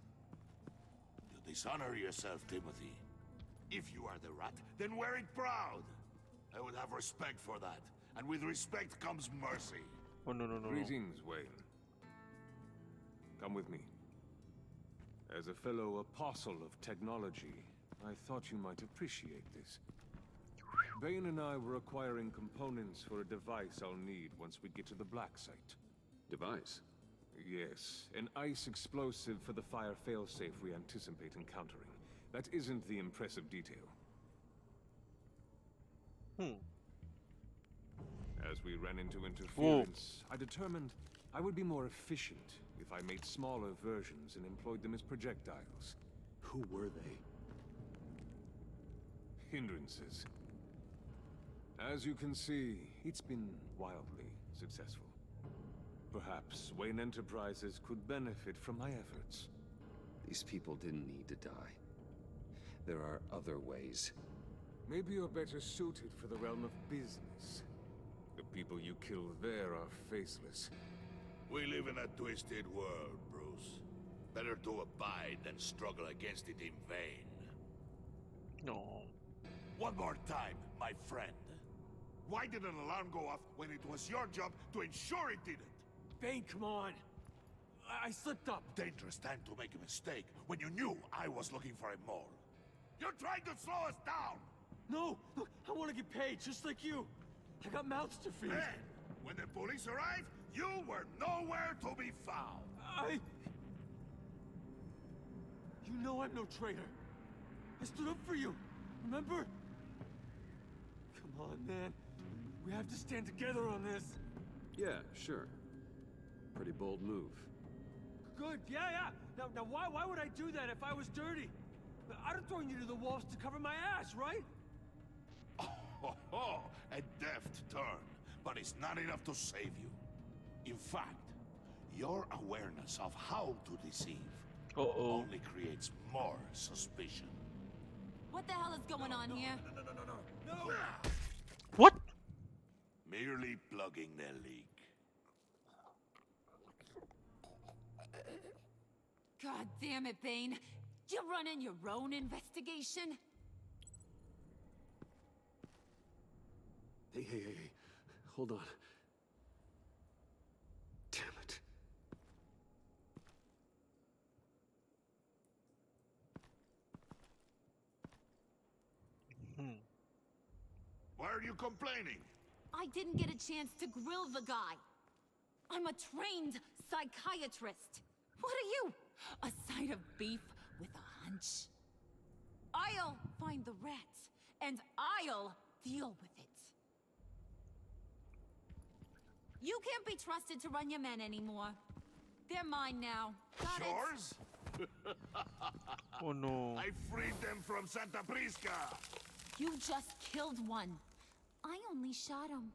You dishonor yourself, Timothy. If you are the rat, then wear it proud. I would have respect for that, and with respect comes mercy. Oh no. Greetings, Wayne. Come with me. As a fellow apostle of technology, I thought you might appreciate this. Bane and I were acquiring components for a device I'll need once we get to the Black Site. Device? Yes, an ice explosive for the fire failsafe we anticipate encountering. That isn't the impressive detail. As we ran into interference, I determined I would be more efficient if I made smaller versions and employed them as projectiles. Who were they? Hindrances. As you can see, it's been wildly successful. Perhaps Wayne Enterprises could benefit from my efforts. These people didn't need to die. There are other ways. Maybe you're better suited for the realm of business. The people you kill there are faceless. We live in a twisted world, Bruce. Better to abide than struggle against it in vain. No. One more time, my friend. Why did an alarm go off when it was your job to ensure it didn't? Bane, come on! I slipped up! Dangerous time to make a mistake when you knew I was looking for a mole. You're trying to slow us down! No! Look, I want to get paid, just like you! I got mouths to feed! Then, when the police arrived, you were nowhere to be found! You know I'm no traitor. I stood up for you. Remember? Come on, man. We have to stand together on this. Yeah, sure. Pretty bold move. Good, yeah. Now why would I do that if I was dirty? I'd have thrown you to the wolves to cover my ass, right? Oh, a deft turn, but it's not enough to save you. In fact, your awareness of how to deceive only creates more suspicion. What the hell is going on here? No! What? Merely plugging the leak. God damn it, Bane. You're running your own investigation? Hey. Hold on. Damn it. Why are you complaining? I didn't get a chance to grill the guy. I'm a trained psychiatrist. What are you? A side of beef with a hunch? I'll find the rats, and I'll deal with it. You can't be trusted to run your men anymore. They're mine now. Got Yours? Oh no. I freed them from Santa Prisca. You just killed one. I only shot him.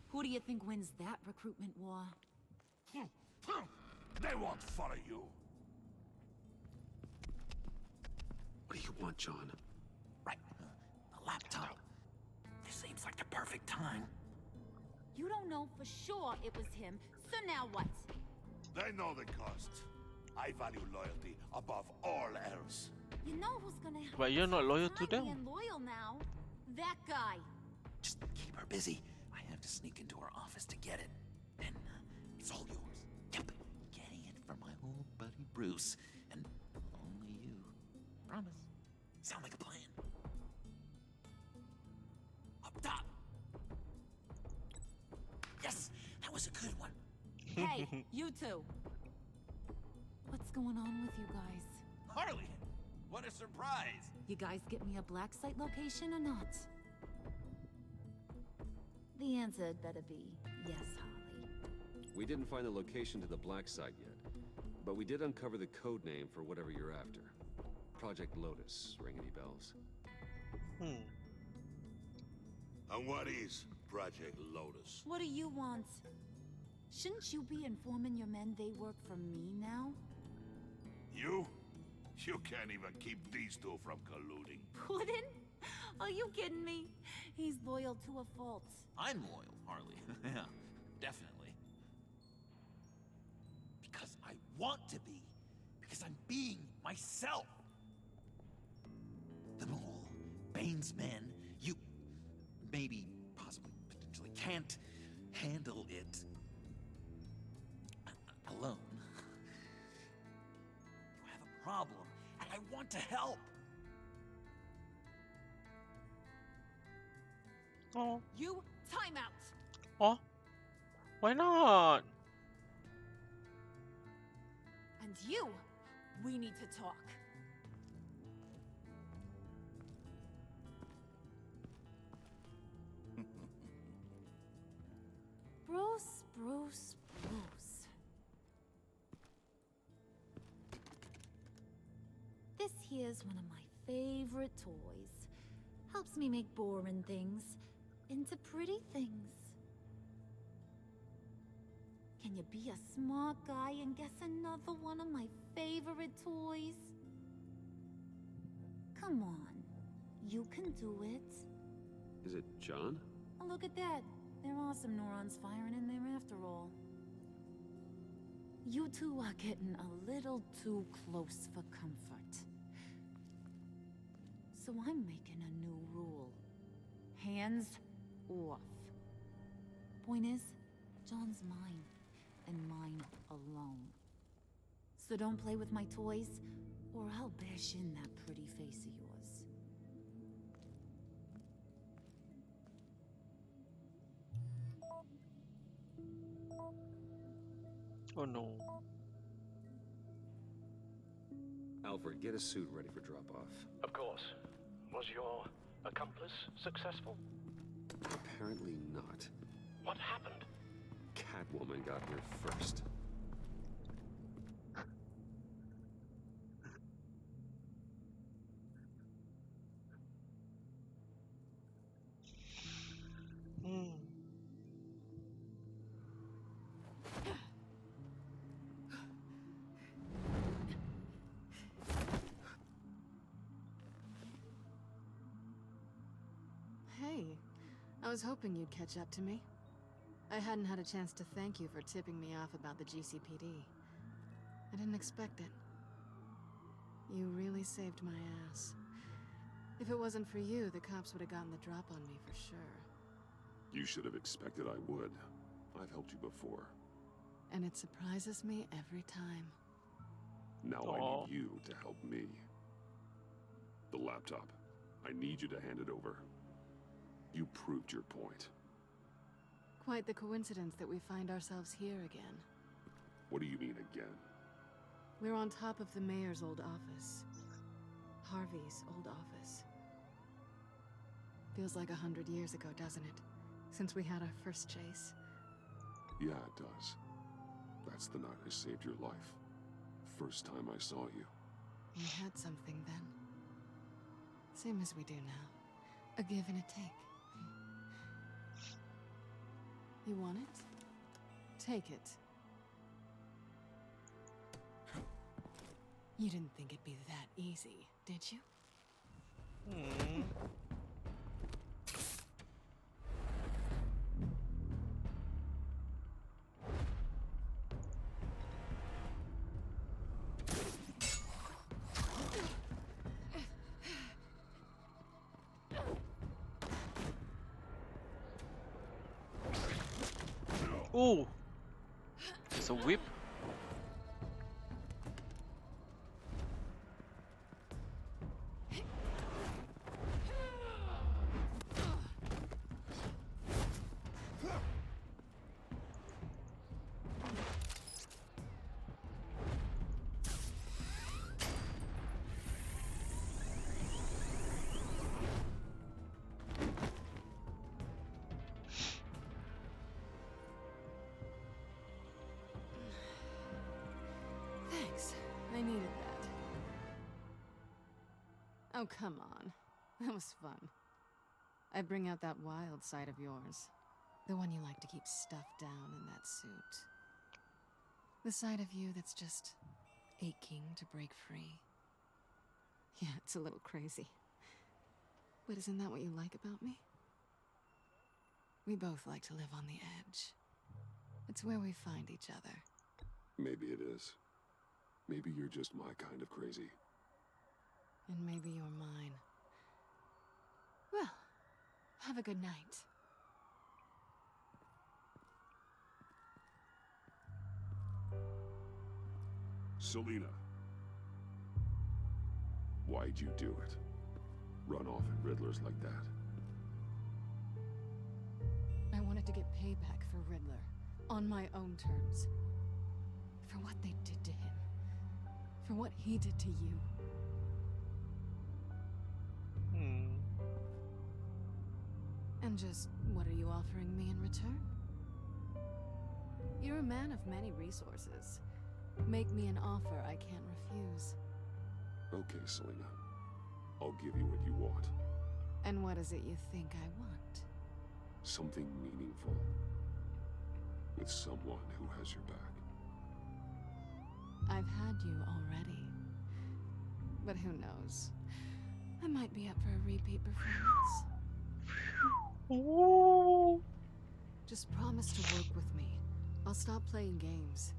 Who do you think wins that recruitment war? They won't follow you. What do you want, John? Right. The laptop. This seems like the perfect time. You don't know for sure it was him, so now what? They know the cost. I value loyalty above all else. You know who's gonna have But you're not loyal to I'm them. being loyal now. That guy. Just keep her busy. I have to sneak into her office to get it. Then it's all yours. Yep. Getting it from my old buddy Bruce. And only you. Promise. Sound like a plan. Up top. Yes, that was a good one. Hey, you two. What's going on with you guys? Harley, what a surprise. You guys get me a black site location or not? The answer had better be yes, Harley. We didn't find the location to the black site yet, but we did uncover the code name for whatever you're after. Project Lotus. Ring any bells? And what is Project Lotus? What do you want? Shouldn't you be informing your men they work for me now? You? You can't even keep these two from colluding. Puddin'? Are you kidding me? He's loyal to a fault. I'm loyal, Harley. Yeah, definitely. Because I want to be. Because I'm being myself. The mole, Bane's men, you maybe, possibly, potentially can't handle it alone. You have a problem, and I want to help. Oh. You time out. Oh. Why not? And you, we need to talk. Bruce. This here's one of my favorite toys. Helps me make boring things into pretty things. Can you be a smart guy and guess another one of my favorite toys? Come on, you can do it. Is it John? Oh, look at that. There are some neurons firing in there after all. You two are getting a little too close for comfort. So I'm making a new rule. Hands off. Point is, John's mine, and mine alone. So don't play with my toys, or I'll bash in that pretty face of yours. Oh no. Alfred, get a suit ready for drop-off. Of course. Was your accomplice successful? Apparently not. What happened? Catwoman got here first. Hey, I was hoping you'd catch up to me. I hadn't had a chance to thank you for tipping me off about the GCPD. I didn't expect it. You really saved my ass. If it wasn't for you, the cops would have gotten the drop on me for sure. You should have expected I would. I've helped you before. And it surprises me every time. Now I need you to help me. The laptop. I need you to hand it over. You proved your point. Quite the coincidence that we find ourselves here again. What do you mean again? We're on top of the mayor's old office. Harvey's old office. Feels like 100 years ago, doesn't it? Since we had our first chase. Yeah, it does. That's the night I saved your life. First time I saw you. We had something then. Same as we do now. A give and a take. You want it? Take it. You didn't think it'd be that easy, did you? Oh! It's a whip. Thanks. I needed that. Oh, come on. That was fun. I bring out that wild side of yours. The one you like to keep stuffed down in that suit. The side of you that's just aching to break free. Yeah, it's a little crazy. But isn't that what you like about me? We both like to live on the edge. It's where we find each other. Maybe it is. Maybe you're just my kind of crazy. And maybe you're mine. Well, have a good night. Selina. Why'd you do it? Run off at Riddlers like that? I wanted to get payback for Riddler. On my own terms. For what they did to him. For what he did to you. And just, what are you offering me in return? You're a man of many resources. Make me an offer I can't refuse. Okay, Selina. I'll give you what you want. And what is it you think I want? Something meaningful. With someone who has your back. I've had you already. But who knows? I might be up for a repeat performance. Just promise to work with me. I'll stop playing games.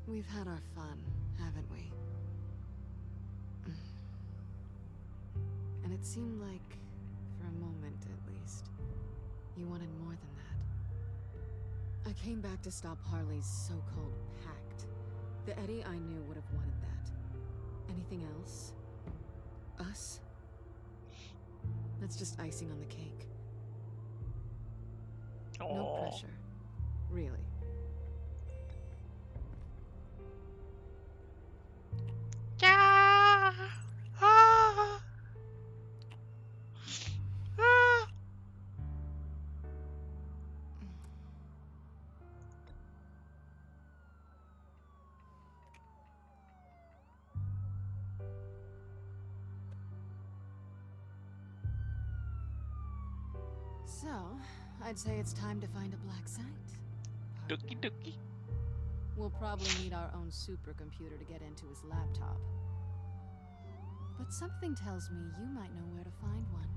We've had our fun, haven't we? And it seemed like, for a moment at least, you wanted more than that. I came back to stop Harley's so-called pact. The Eddie I knew would have wanted that. Anything else? Us? That's just icing on the cake. No pressure. Really. Yeah. So, I'd say it's time to find a black site. Doki doki. We'll probably need our own supercomputer to get into his laptop. But something tells me you might know where to find one.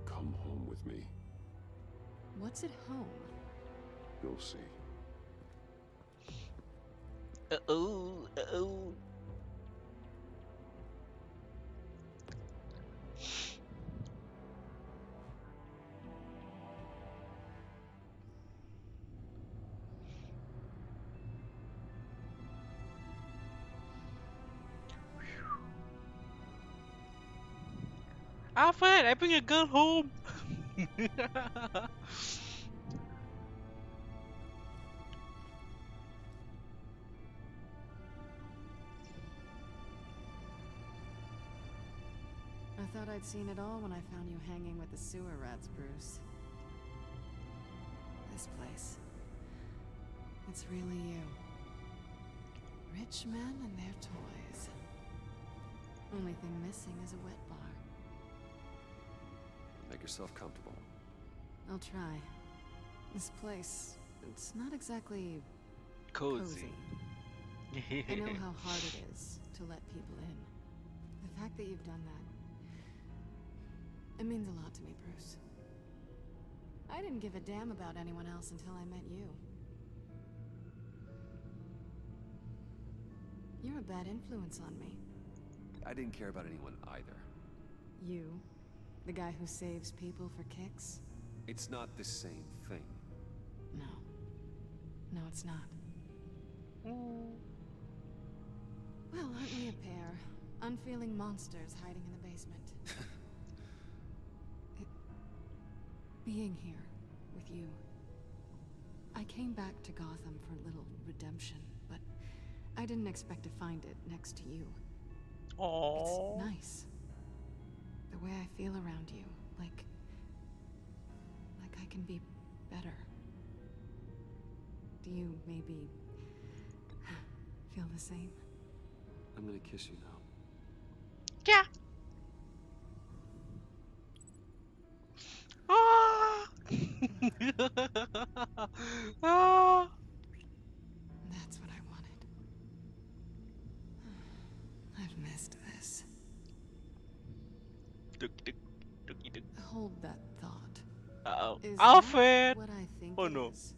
Come home with me. What's at home? You'll see. Uh-oh, uh-oh. Alfred, I bring a girl home. I thought I'd seen it all when I found you hanging with the sewer rats, Bruce. This place. It's really you. Rich men and their toys. Only thing missing is a wet bar. Make yourself comfortable. I'll try. This place, it's not exactly Cozy. I know how hard it is to let people in. The fact that you've done that, it means a lot to me, Bruce. I didn't give a damn about anyone else until I met you. You're a bad influence on me. I didn't care about anyone either. You? The guy who saves people for kicks? It's not the same thing. No. No, it's not. Well, aren't we a pair? Unfeeling monsters hiding in the basement. Being here with you. I came back to Gotham for a little redemption, but I didn't expect to find it next to you. Aww. It's nice. The way I feel around you, like I can be better. Do you maybe feel the same? I'm gonna kiss you now. Yeah. Ah. Ah. That's what I wanted. I've missed this. Hold that thought. Uh-oh. Is Alfred! that what I think Oh it no. is?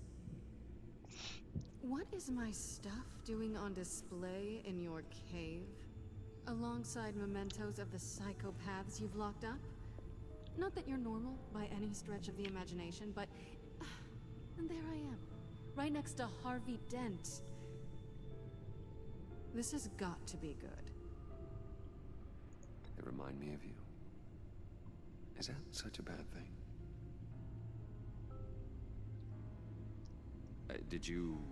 What is my stuff doing on display in your cave? Alongside mementos of the psychopaths you've locked up? Not that you're normal by any stretch of the imagination, but... And there I am, right next to Harvey Dent. This has got to be good. They remind me of you. Is that such a bad thing? Did you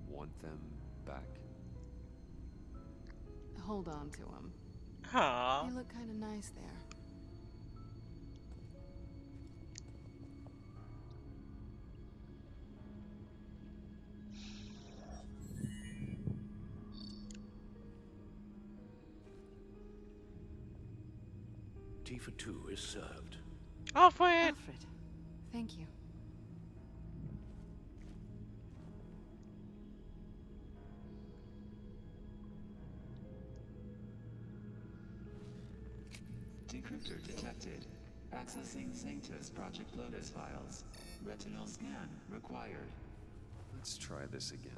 want them back? Hold on to them. Aww. They look kind of nice there. Tea for two is served. Alfred! Alfred, thank you. Decryptor detected. Accessing Sanctus Project Lotus files. Retinal scan required. Let's try this again.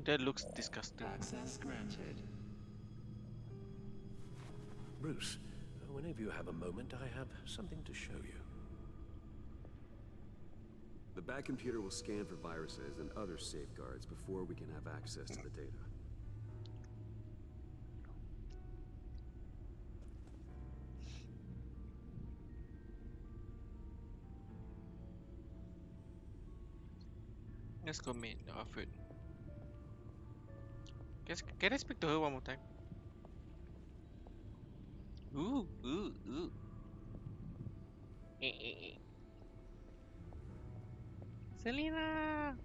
That looks disgusting. Access granted. Bruce, whenever you have a moment, I have something to show you. The back computer will scan for viruses and other safeguards before we can have access to the data. Let's go meet Alfred. Can I speak to her one more time? Ooh, ooh, ooh. Selena!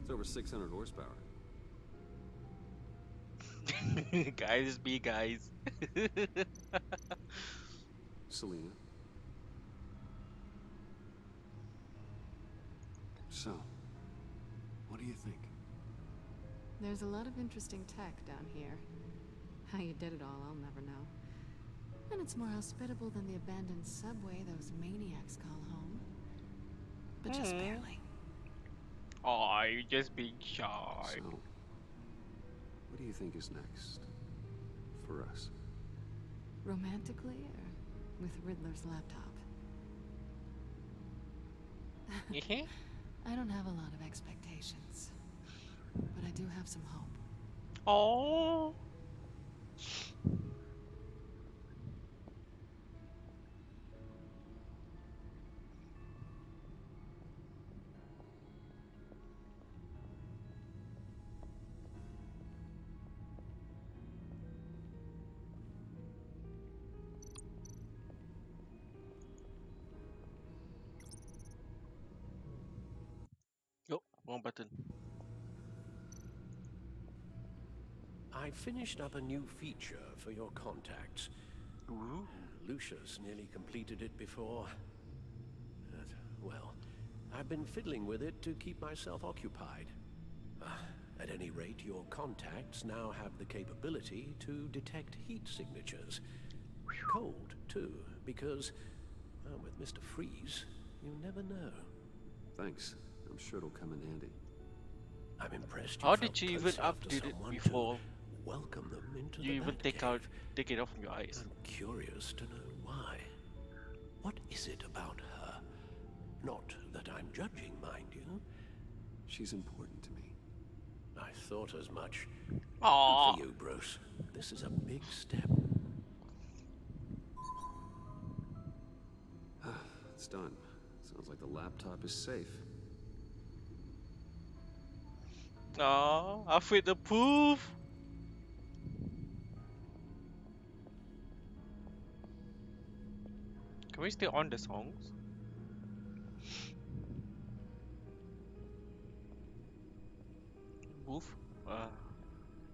It's over 600 horsepower. Guys be guys. Selena. So, what do you think? There's a lot of interesting tech down here. How you did it all, I'll never know. And it's more hospitable than the abandoned subway those maniacs call home. But just barely. Oh, you just being shy. So, what do you think is next for us? Romantically or with Riddler's laptop? I don't have a lot of expectations, but I do have some hope. Oh. Oh, wrong button. I finished up a new feature for your contacts. Ooh. Lucius nearly completed it before. But, well, I've been fiddling with it to keep myself occupied. At any rate, your contacts now have the capability to detect heat signatures. Cold, too, because, well, with Mr. Freeze, you never know. Thanks. I'm sure it'll come in handy. I'm impressed. How did you even update it before welcome them into you the even take it off from your eyes? I'm curious to know why. What is it about her? Not that I'm judging, mind you. She's important to me. I thought as much. Aww. Good for you, Bruce. This is a big step. It's done. Sounds like the laptop is safe. Aww, afraid the proof. Can we stay on the songs? Move.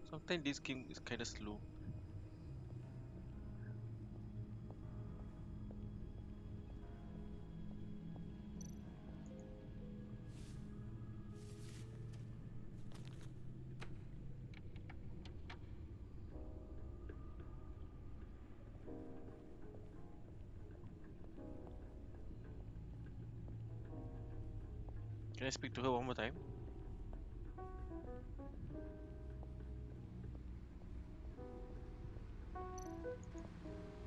Sometimes this game is kinda slow. Can I speak to her one more time?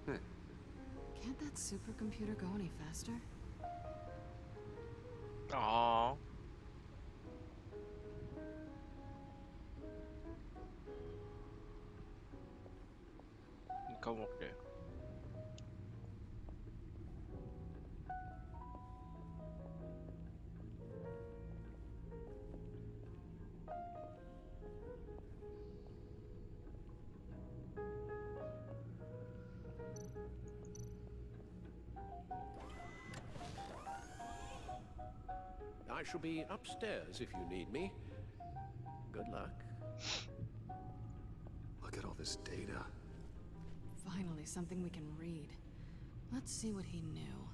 Hey. Can't that supercomputer go any faster? Aww. Come up there. I shall be upstairs if you need me. Good luck. Look at all this data. Finally, something we can read. Let's see what he knew.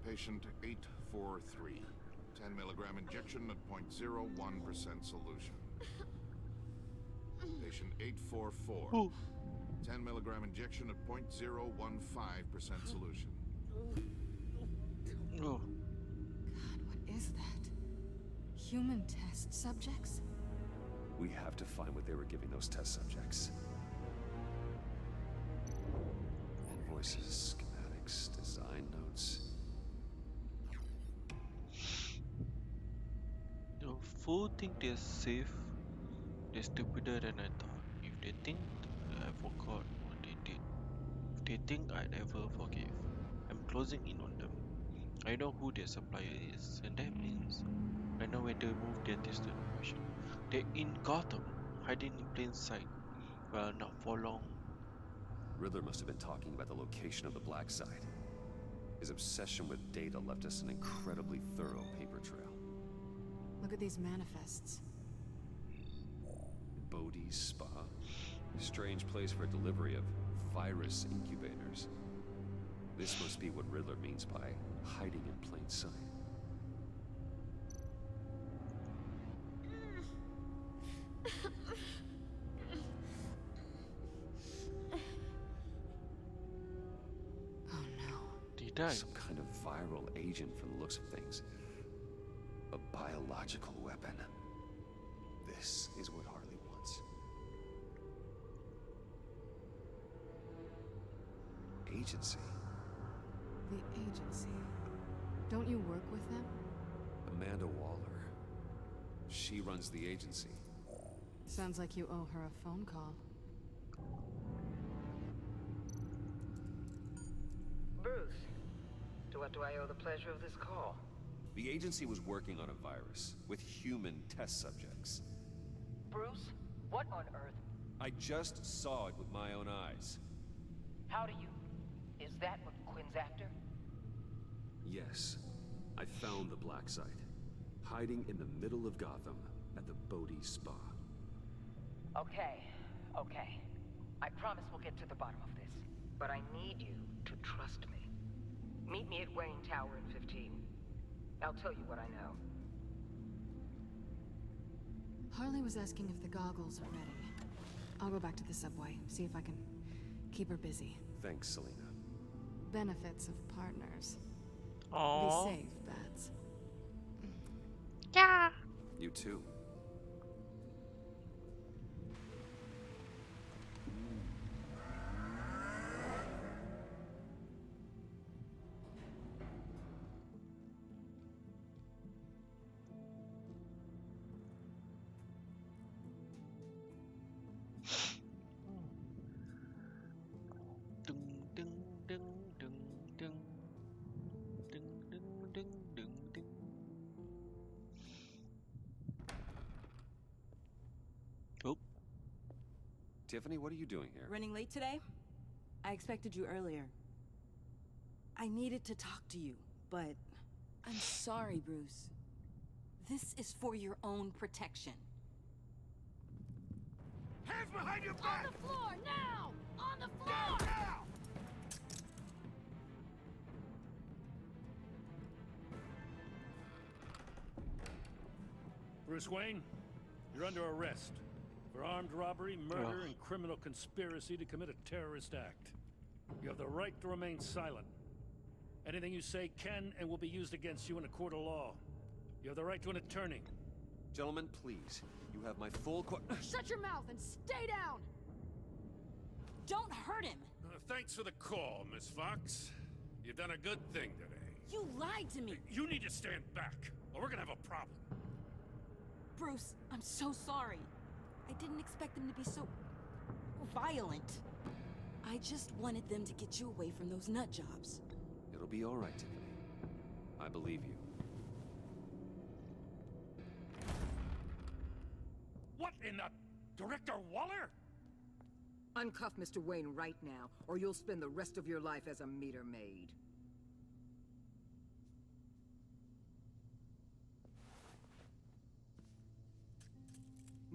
Patient 843. 10 milligram injection at 0.01% solution. Patient 844. 10 milligram injection at 0.015% solution. Oh. God, what is that? Human test subjects? We have to find what they were giving those test subjects. Invoices, schematics, design notes. The fool think they're safe. They're stupider than I thought. If they think I forgot what they did, if they think I'd ever forgive, I'm closing in on them. I know who their supplier is, and that means I know where to move their tested operation. They're in Gotham, hiding in plain sight. Well, not for long. Riddler must have been talking about the location of the black site. His obsession with data left us an incredibly thorough paper trail. Look at these manifests. Bodhi's Spa? Strange place for delivery of virus incubators. This must be what Riddler means by hiding in plain sight. Oh no. Did he die? Some kind of viral agent from the looks of things. A biological weapon. This is what Harley wants. Agency. The agency. Don't you work with them? Amanda Waller. She runs the agency. Sounds like you owe her a phone call. Bruce, to what do I owe the pleasure of this call? The agency was working on a virus with human test subjects. Bruce, what on earth? I just saw it with my own eyes. How do you... Is that what Quinn's after? Yes. I found the black site. Hiding in the middle of Gotham at the Bodhi Spa. Okay. I promise we'll get to the bottom of this. But I need you to trust me. Meet me at Wayne Tower in 15. I'll tell you what I know. Harley was asking if the goggles are ready. I'll go back to the subway, see if I can keep her busy. Thanks, Selena. Benefits of partners. Aww. Be safe, Bats. Yeah. You too. Oh. Tiffany, what are you doing here? Running late today? I expected you earlier. I needed to talk to you, but... I'm sorry, Bruce. This is for your own protection. Hands behind your back! On the floor, now! On the floor! Down, now! Bruce Wayne, you're under arrest for armed robbery, murder, and criminal conspiracy to commit a terrorist act. You have the right to remain silent. Anything you say can and will be used against you in a court of law. You have the right to an attorney. Gentlemen, please. You have my full Shut your mouth and stay down! Don't hurt him! Thanks for the call, Miss Fox. You've done a good thing today. You lied to me! You need to stand back, or we're gonna have a problem. Bruce, I'm so sorry. I didn't expect them to be so... violent. I just wanted them to get you away from those nut jobs. It'll be all right, Tiffany. I believe you. What in the... Director Waller? Uncuff Mr. Wayne right now, or you'll spend the rest of your life as a meter maid.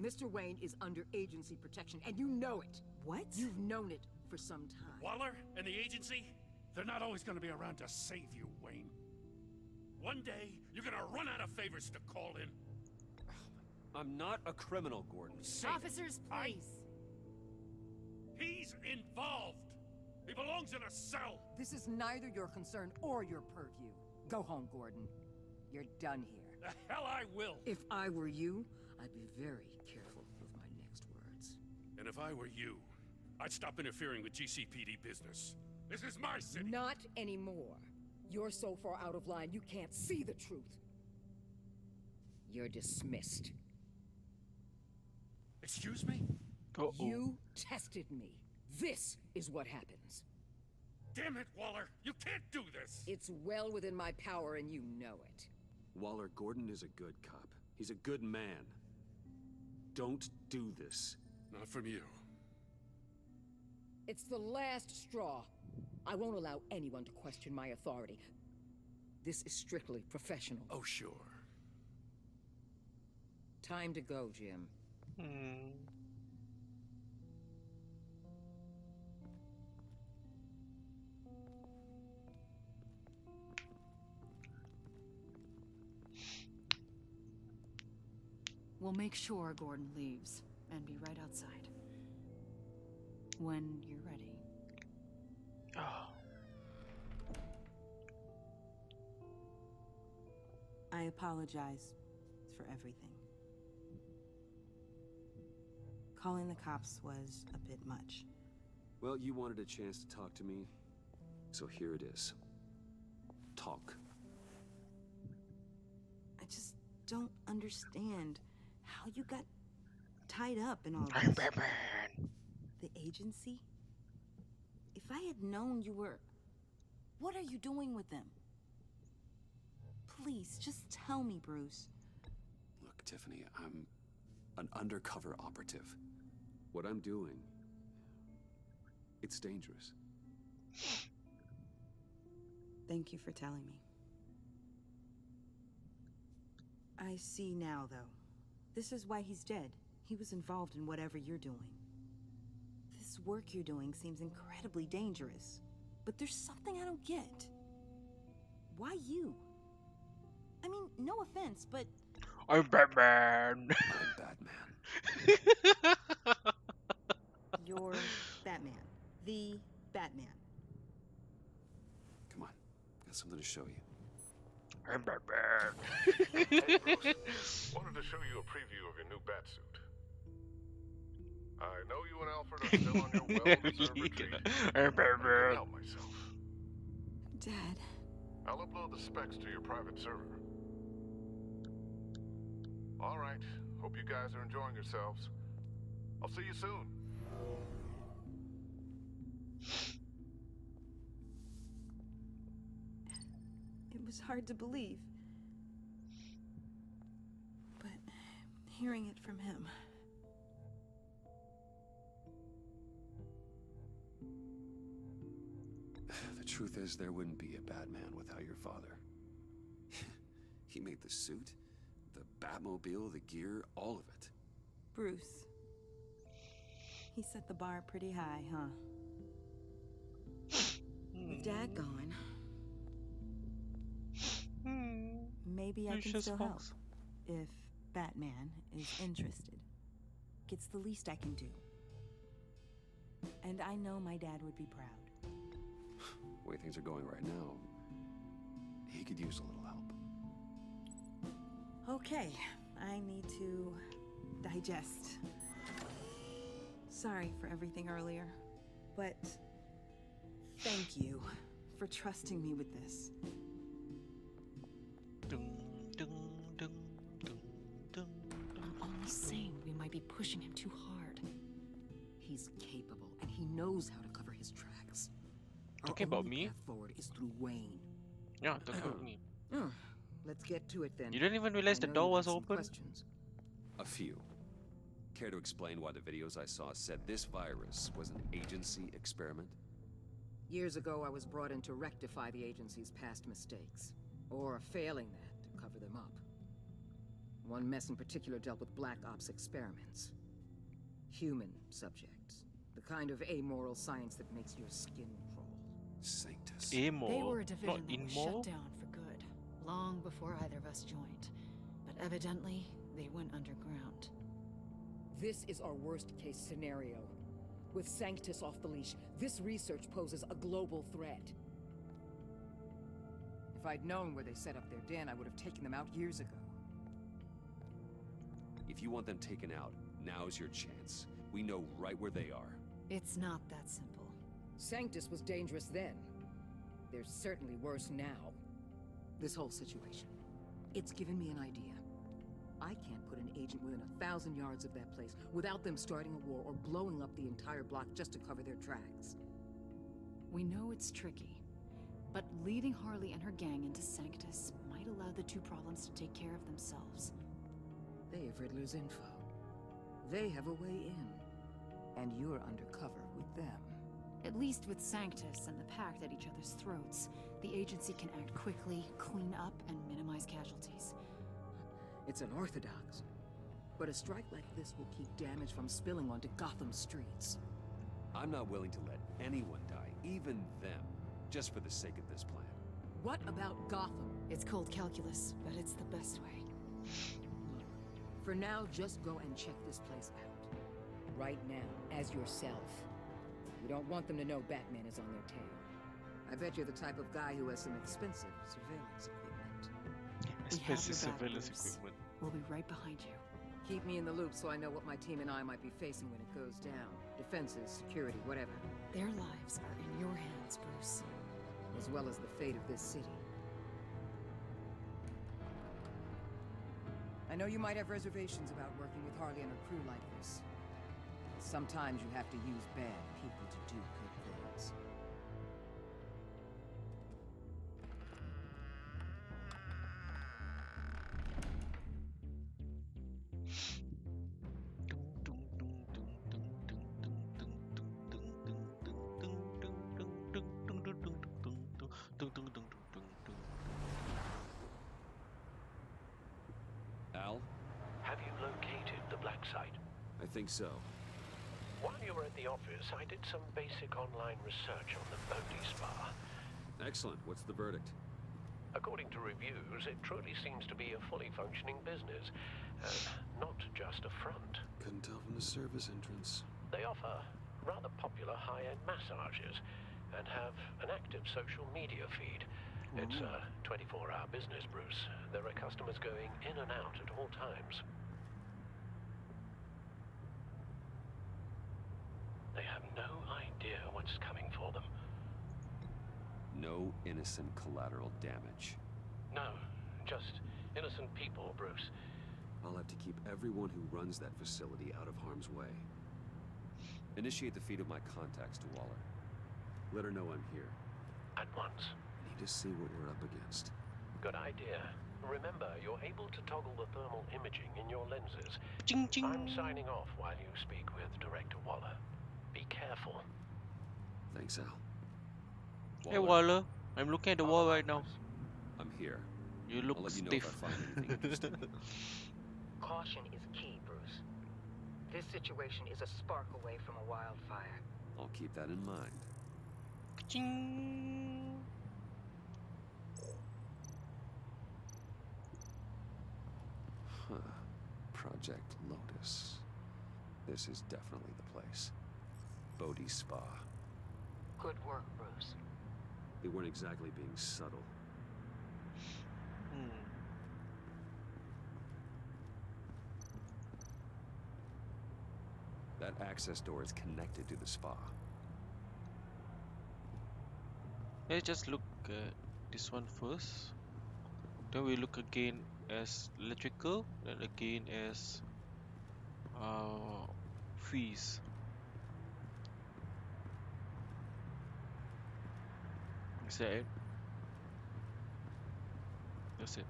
Mr. Wayne is under agency protection, and you know it. What? You've known it for some time. Waller and the agency? They're not always gonna be around to save you, Wayne. One day, you're gonna run out of favors to call in. I'm not a criminal, Gordon. Officers, please. He's involved. He belongs in a cell. This is neither your concern or your purview. Go home, Gordon. You're done here. The hell I will. If I were you, I'd be very careful with my next words. And if I were you, I'd stop interfering with GCPD business. This is my city. Not anymore. You're so far out of line, you can't see the truth. You're dismissed. Excuse me? Uh-oh. You tested me. This is what happens. Damn it, Waller! You can't do this! It's well within my power, and you know it. Waller, Gordon is a good cop. He's a good man. Don't do this. Not from you. It's the last straw. I won't allow anyone to question my authority. This is strictly professional. Oh, sure. Time to go, Jim. We'll make sure Gordon leaves and be right outside. When you're ready. I apologize for everything. Calling the cops was a bit much. Well, you wanted a chance to talk to me, so here it is. Talk. I just don't understand how you got tied up in all this. The agency? If I had known you were... What are you doing with them? Please, just tell me, Bruce. Look, Tiffany, I'm an undercover operative. What I'm doing, it's dangerous. Thank you for telling me. I see now, though. This is why he's dead. He was involved in whatever you're doing. This work you're doing seems incredibly dangerous. But there's something I don't get. Why you? I mean, no offense, but... I'm Batman! I'm Batman. You're Batman. The Batman. Come on, got something to show you. I'm Batman! Hey, Bruce. Wanted to show you a preview of your new batsuit. I know you and Alfred are still on your well-deserved retreat. I'm I couldn't Batman! help myself. Dad. I'll upload the specs to your private server. All right. Hope you guys are enjoying yourselves. I'll see you soon. It was hard to believe. But hearing it from him... The truth is, there wouldn't be a Batman without your father. He made the suit, the Batmobile, the gear, all of it. Bruce. He set the bar pretty high, huh? With Dad gone... Maybe I can still help. If Batman is interested. It's the least I can do. And I know my dad would be proud. The way things are going right now, he could use a little help. Okay, I need to digest. Sorry for everything earlier, but thank you for trusting me with this. I'm only saying we might be pushing him too hard. He's capable, and he knows how to cover his tracks. Talking about me? Our only path forward is through Wayne. Yeah, talking about me. Let's get to it then. You didn't even realize the door was open? Questions. A few. Care to explain why the videos I saw said this virus was an agency experiment? Years ago, I was brought in to rectify the agency's past mistakes. Or failing that, to cover them up. One mess in particular dealt with Black Ops experiments. Human subjects. The kind of amoral science that makes your skin crawl. Sanctus. Amoral? They were a division Not that was immoral? shut down for good, long before either of us joined. But evidently, they went underground. This is our worst-case scenario. With Sanctus off the leash, this research poses a global threat. If I'd known where they set up their den, I would have taken them out years ago. If you want them taken out, now's your chance. We know right where they are. It's not that simple. Sanctus was dangerous then. They're certainly worse now. This whole situation. It's given me an idea. I can't put an agent within 1,000 yards of that place without them starting a war or blowing up the entire block just to cover their tracks. We know it's tricky, but leading Harley and her gang into Sanctus might allow the two problems to take care of themselves. They have Riddler's info. They have a way in. And you're undercover with them. At least with Sanctus and the Pact at each other's throats, the agency can act quickly, clean up, and minimize casualties. It's unorthodox, but a strike like this will keep damage from spilling onto Gotham streets. I'm not willing to let anyone die, even them, just for the sake of this plan. What about Gotham? It's cold calculus, but it's the best way. Look, for now, just go and check this place out. Right now, as yourself. You don't want them to know Batman is on their tail. I bet you're the type of guy who has some expensive surveillance equipment. Expensive surveillance equipment. We'll be right behind you. Keep me in the loop so I know what my team and I might be facing when it goes down. Defenses, security, whatever. Their lives are in your hands, Bruce. As well as the fate of this city. I know you might have reservations about working with Harley and her crew like this. Sometimes you have to use bad people to do good things. Al? Have you located the black site? I think so. While you were at the office, I did some basic online research on the Bodhi Spa. Excellent. What's the verdict? According to reviews, it truly seems to be a fully functioning business, not just a front. Couldn't tell from the service entrance. They offer rather popular high-end massages and have an active social media feed. It's a 24-hour business, Bruce. There are customers going in and out at all times. They have no idea what's coming for them. No innocent collateral damage. No, just innocent people, Bruce. I'll have to keep everyone who runs that facility out of harm's way. Initiate the feed of my contacts to Waller. Let her know I'm here. At once. Need to see what we're up against. Good idea. Remember, you're able to toggle the thermal imaging in your lenses. Ching, ching. I'm signing off while you speak with Director Waller. Be careful. Thanks, Al. Hey Waller, I'm looking at the wall right now. I'm here. You look I'll let you know stiff. if I find anything interesting. Caution is key, Bruce. This situation is a spark away from a wildfire. I'll keep that in mind. Ching. Huh. Project Lotus. This is definitely the place. Bodhi Spa. Good work, Bruce. They weren't exactly being subtle. That access door is connected to the spa. Let's just look at this one first. Then we look again as electrical, then again as fees. Is that it? That's it.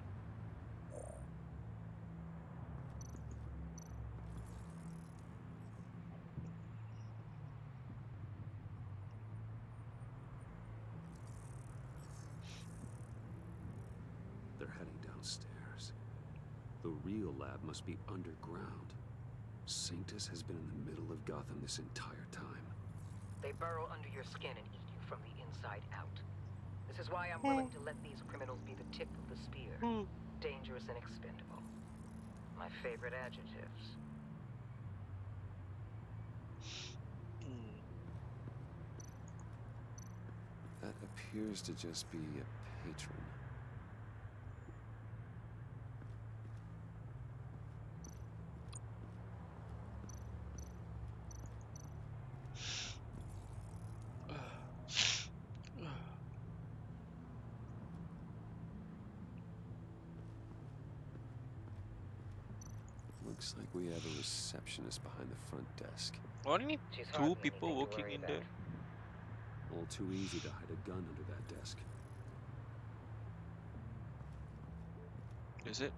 They're heading downstairs. The real lab must be underground. Sanctus has been in the middle of Gotham this entire time. They burrow under your skin and eat you from the inside out. This is why I'm willing to let these criminals be the tip of the spear. Dangerous and expendable. My favorite adjectives. That appears to just be a patron. Looks like we have a receptionist behind the front desk. Only She's two hardly people anything to working worry in about. there. All too easy to hide a gun under that desk. Is it?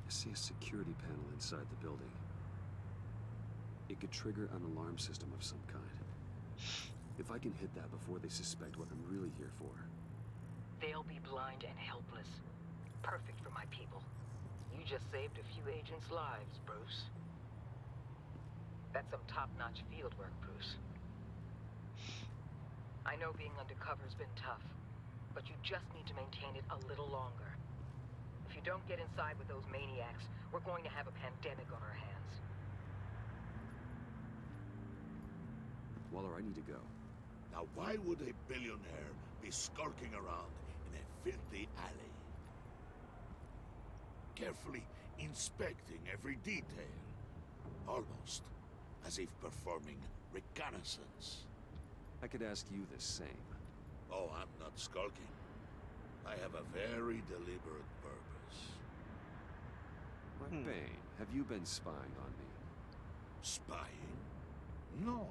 I see a security panel inside the building. It could trigger an alarm system of some kind. If I can hit that before they suspect what I'm really here for. They'll be blind and helpless. Perfect for my people. You just saved a few agents' lives, Bruce. That's some top-notch field work, Bruce. I know being undercover's been tough, but you just need to maintain it a little longer. If you don't get inside with those maniacs, we're going to have a pandemic on our hands. Waller, I need to go. Now why would a billionaire be skulking around in a filthy alley? Carefully inspecting every detail. Almost as if performing reconnaissance. I could ask you the same. Oh, I'm not skulking. I have a very deliberate purpose. Bane, have you been spying on me? Spying? No.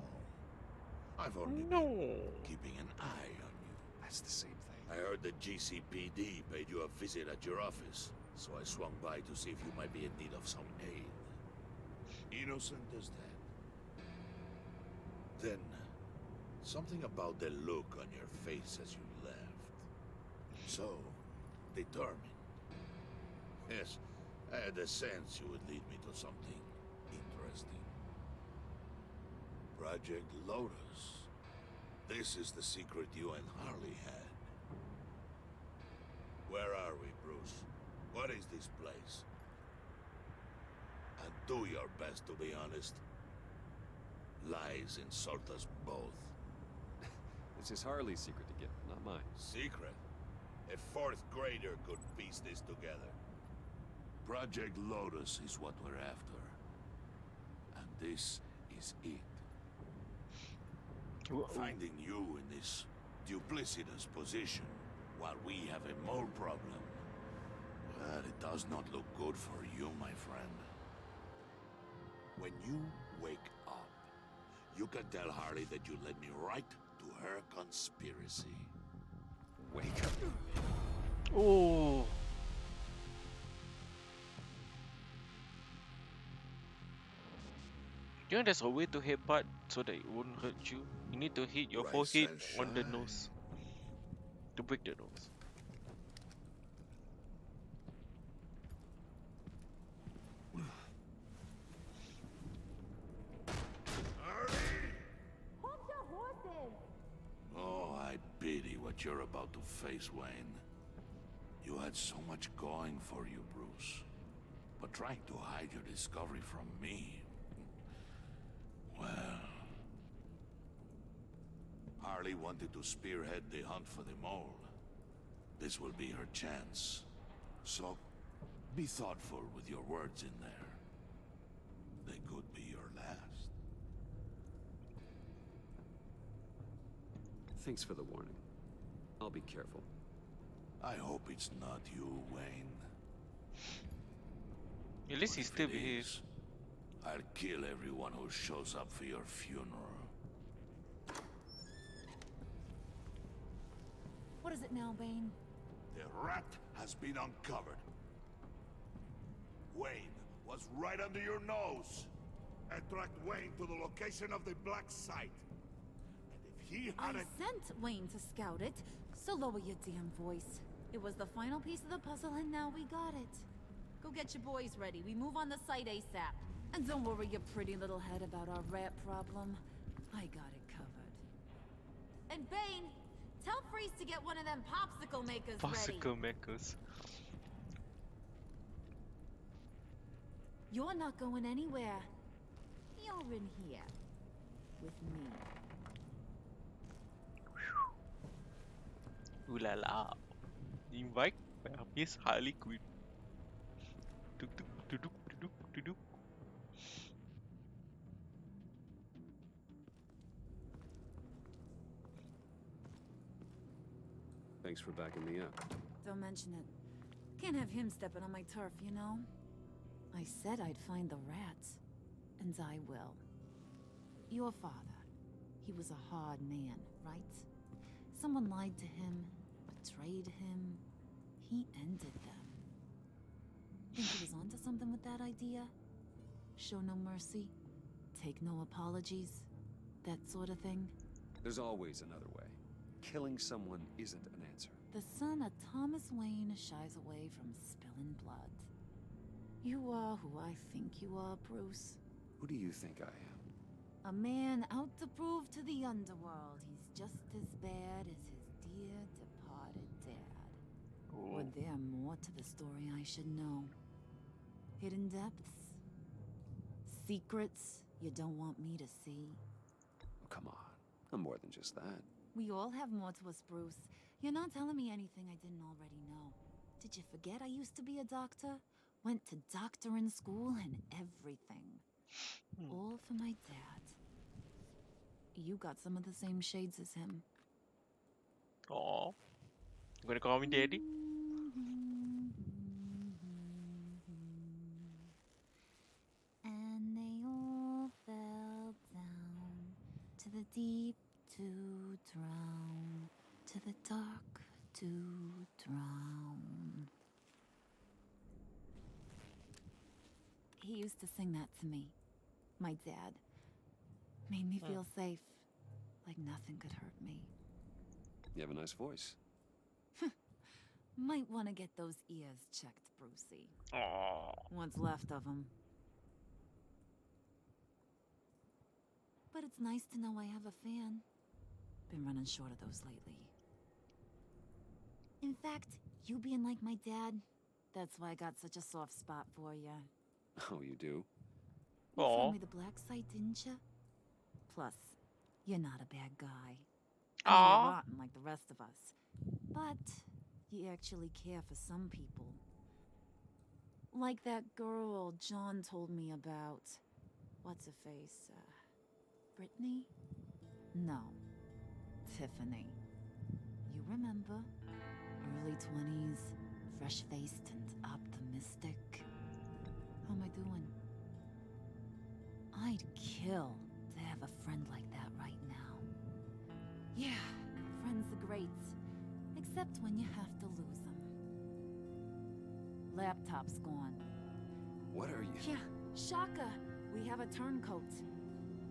I've only been keeping an eye on you. That's the same thing. I heard the GCPD paid you a visit at your office, so I swung by to see if you might be in need of some aid. Innocent as that. Then, something about the look on your face as you left. So, determined. Yes, I had a sense you would lead me to something interesting. Project Lotus. This is the secret you and Harley had. Where are we, Bruce? What is this place? And do your best to be honest. Lies insult us both. This is Harley's secret to get, not mine. Secret? A fourth grader could piece this together. Project Lotus is what we're after. And this is it. Finding you in this duplicitous position while we have a mole problem. Well, it does not look good for you, my friend. When you wake up, you can tell Harley that you led me right to her conspiracy. Wake up. Oh. You know there's a way to headbutt so that it won't hurt you. You need to hit your forehead on the nose to break the nose. Oh, I pity what you're about to face, Wayne. You had so much going for you, Bruce. But trying to hide your discovery from me... Well... Harley wanted to spearhead the hunt for the mole. This will be her chance. So, be thoughtful with your words in there. They could be your last. Thanks for the warning. I'll be careful. I hope it's not you, Wayne. At least he still behaves. I'll kill everyone who shows up for your funeral. What is it now, Bane? The rat has been uncovered. Wayne was right under your nose. I tracked Wayne to the location of the black site. And if he I hadn't... sent Wayne to scout it, so lower your damn voice. It was the final piece of the puzzle, and now we got it. Go get your boys ready. We move on the site ASAP. And don't worry your pretty little head about our rat problem. I got it covered. And Bane, tell Freeze to get one of them popsicle makers ready. Popsicle makers. You're not going anywhere. You're in here. With me. Ooh la la. Invite Miss Harley Quinn. Tuk tuk tuduk tuduk tuduk. Thanks for backing me up. Don't mention it. Can't have him stepping on my turf, you know? I said I'd find the rats. And I will. Your father. He was a hard man, right? Someone lied to him, betrayed him. He ended them. Think he was onto something with that idea? Show no mercy, take no apologies, that sort of thing? There's always another way. Killing someone isn't an answer. The son of Thomas Wayne shies away from spilling blood. You are who I think you are, Bruce. Who do you think I am? A man out to prove to the underworld he's just as bad as his dear departed dad. Or there more to the story I should know? Hidden depths? Secrets you don't want me to see? Oh, come on. I'm more than just that. We all have more to us, Bruce. You're not telling me anything I didn't already know. Did you forget I used to be a doctor? Went to doctoring school and everything. All for my dad. You got some of the same shades as him. Oh, you gonna call me daddy? And they all fell down to the deep to drown, to the dark to drown. He used to sing that to me. My dad. Made me feel safe. Like nothing could hurt me. You have a nice voice. Might want to get those ears checked, Brucey. Oh. What's left of them. But it's nice to know I have a fan. Been running short of those lately. In fact, you being like my dad, that's why I got such a soft spot for you. Oh, you do? You found me the black site, didn't you? Plus, you're not a bad guy. I mean, you're rotten like the rest of us. But you actually care for some people. Like that girl John told me about. What's her face? Brittany? No. Tiffany. You remember? Early 20s, fresh-faced and optimistic. How am I doing? I'd kill to have a friend like that right now. Yeah, friends are great. Except when you have to lose them. Laptop's gone. What are you? Yeah, Shaka. We have a turncoat.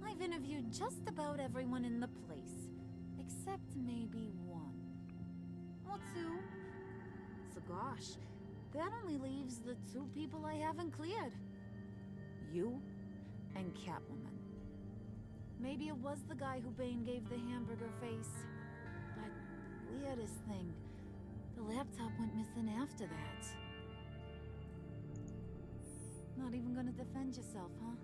I've interviewed just about everyone in the place. Except maybe one. Or two. So gosh, that only leaves the two people I haven't cleared. You and Catwoman. Maybe it was the guy who Bane gave the hamburger face. But weirdest thing, the laptop went missing after that. Not even gonna defend yourself, huh?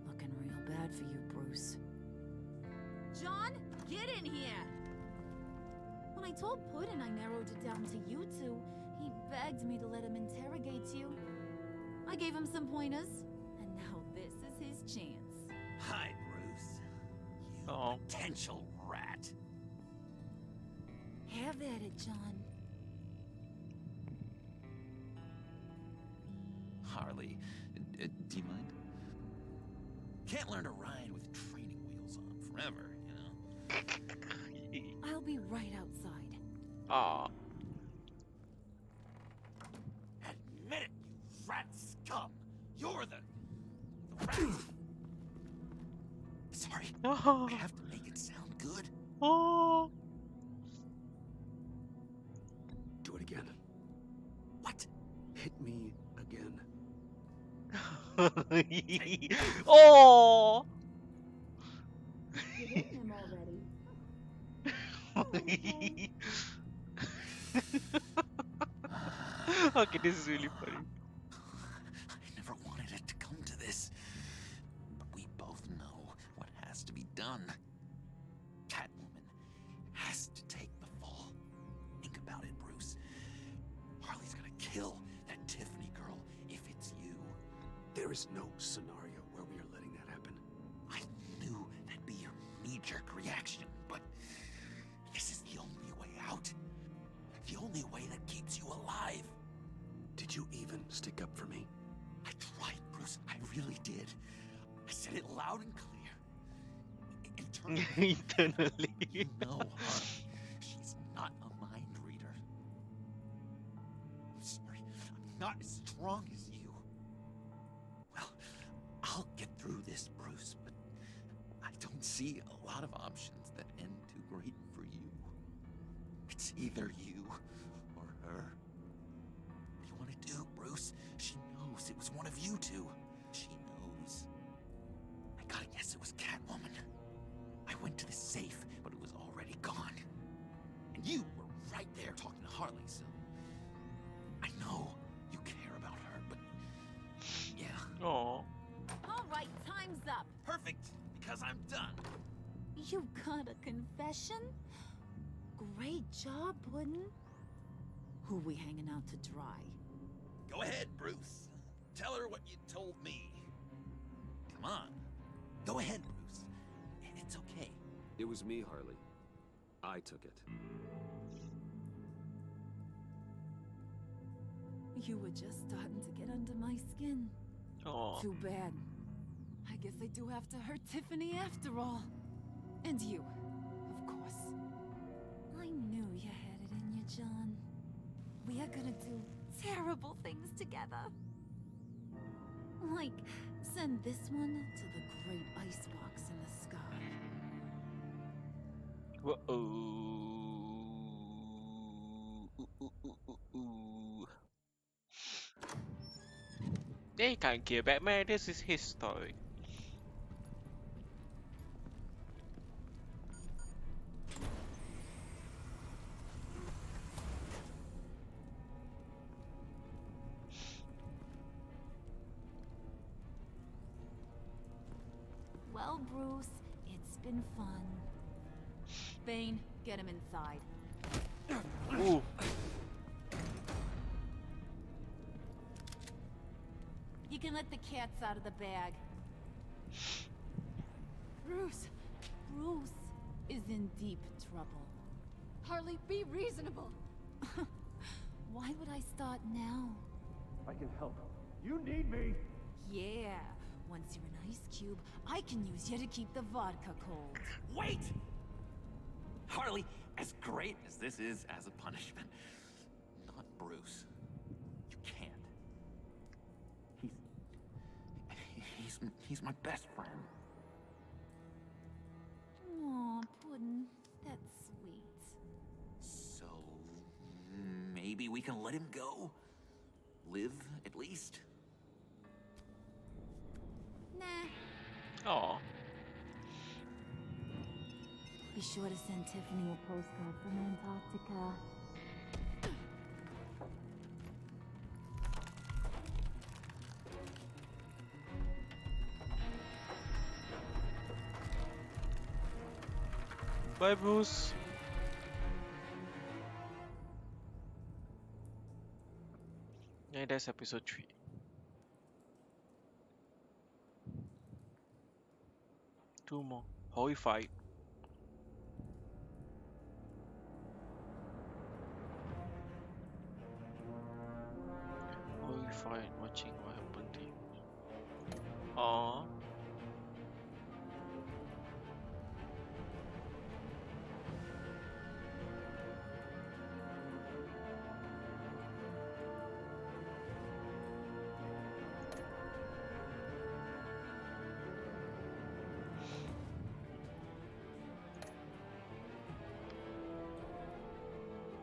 Looking real bad for you, Bruce. John, get in here! When I told Puddin' I narrowed it down to you two, he begged me to let him interrogate you. I gave him some pointers, and now this is his chance. Hi, Bruce. You potential rat. Have at it, John. Harley, do you mind? Can't learn to ride with training wheels on forever, you know? I'll be right outside. Ah. Admit it, you rat scum! You're the rat! Sorry, I have to make it sound good. Oh. Do it again. What? Hit me again. Oh. You hit him already. Okay, this is really funny. I never wanted it to come to this. But we both know what has to be done. Catwoman has to take the fall. Think about it, Bruce. Harley's gonna kill that Tiffany girl if it's you. There is no scenario where we are letting that happen. I knew that'd be your knee-jerk reaction, but this is the only way out. The only way that keeps you alive. Did you even stick up for me? I tried, Bruce. I really did. I said it loud and clear. Eternally. You know, Harley. She's not a mind reader. I'm sorry. I'm not as strong as you. I'll get through this, Bruce, but I don't see a lot of options that end too great for you. It's either you or her. What do you want to do, Bruce? She knows it was one of you two. She knows. I gotta guess it was Catwoman. I went to the safe, but it was already gone. And you were right there talking to Harley, so... I know you care about her, but... yeah. Oh. All right, time's up. Perfect, because I'm done. You got a confession? Great job, Puddin'. Who we hanging out to dry? Go ahead, Bruce. Tell her what you told me. Come on. Go ahead, Bruce. It's okay. It was me, Harley. I took it. You were just starting to get under my skin. Oh. Too bad. I guess I do have to hurt Tiffany after all. And you, of course. I knew you had it in you, John. We are gonna do terrible things together. Like, send this one to the great icebox in the sky. Uh-oh. They can't kill Batman, this is his story. Well, Bruce, it's been fun. Bane, get him inside. Ooh. You can let the cats out of the bag. Bruce! Bruce is in deep trouble. Harley, be reasonable! Why would I start now? I can help. You need me! Yeah, once you're an ice cube, I can use you to keep the vodka cold. Wait! Harley, as great as this is as a punishment, not Bruce. You can't. He's my best friend. Aw, Puddin', that's sweet. So, maybe we can let him go? Live, at least? Nah. Aw. Be sure to send Tiffany a postcard from Antarctica. Bye, Bruce. Yeah, that's episode 3. Two more. Horrified. Horrified watching what happened to you. Aww.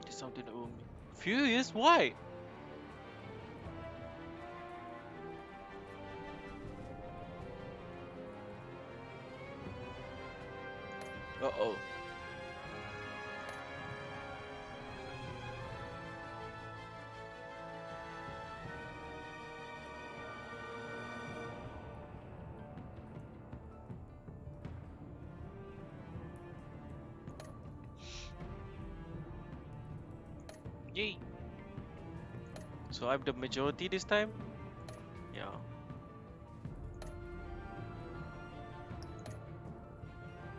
There's something that will... Furious? Why? Uh-oh. Yay. So I'm the majority this time? Yeah.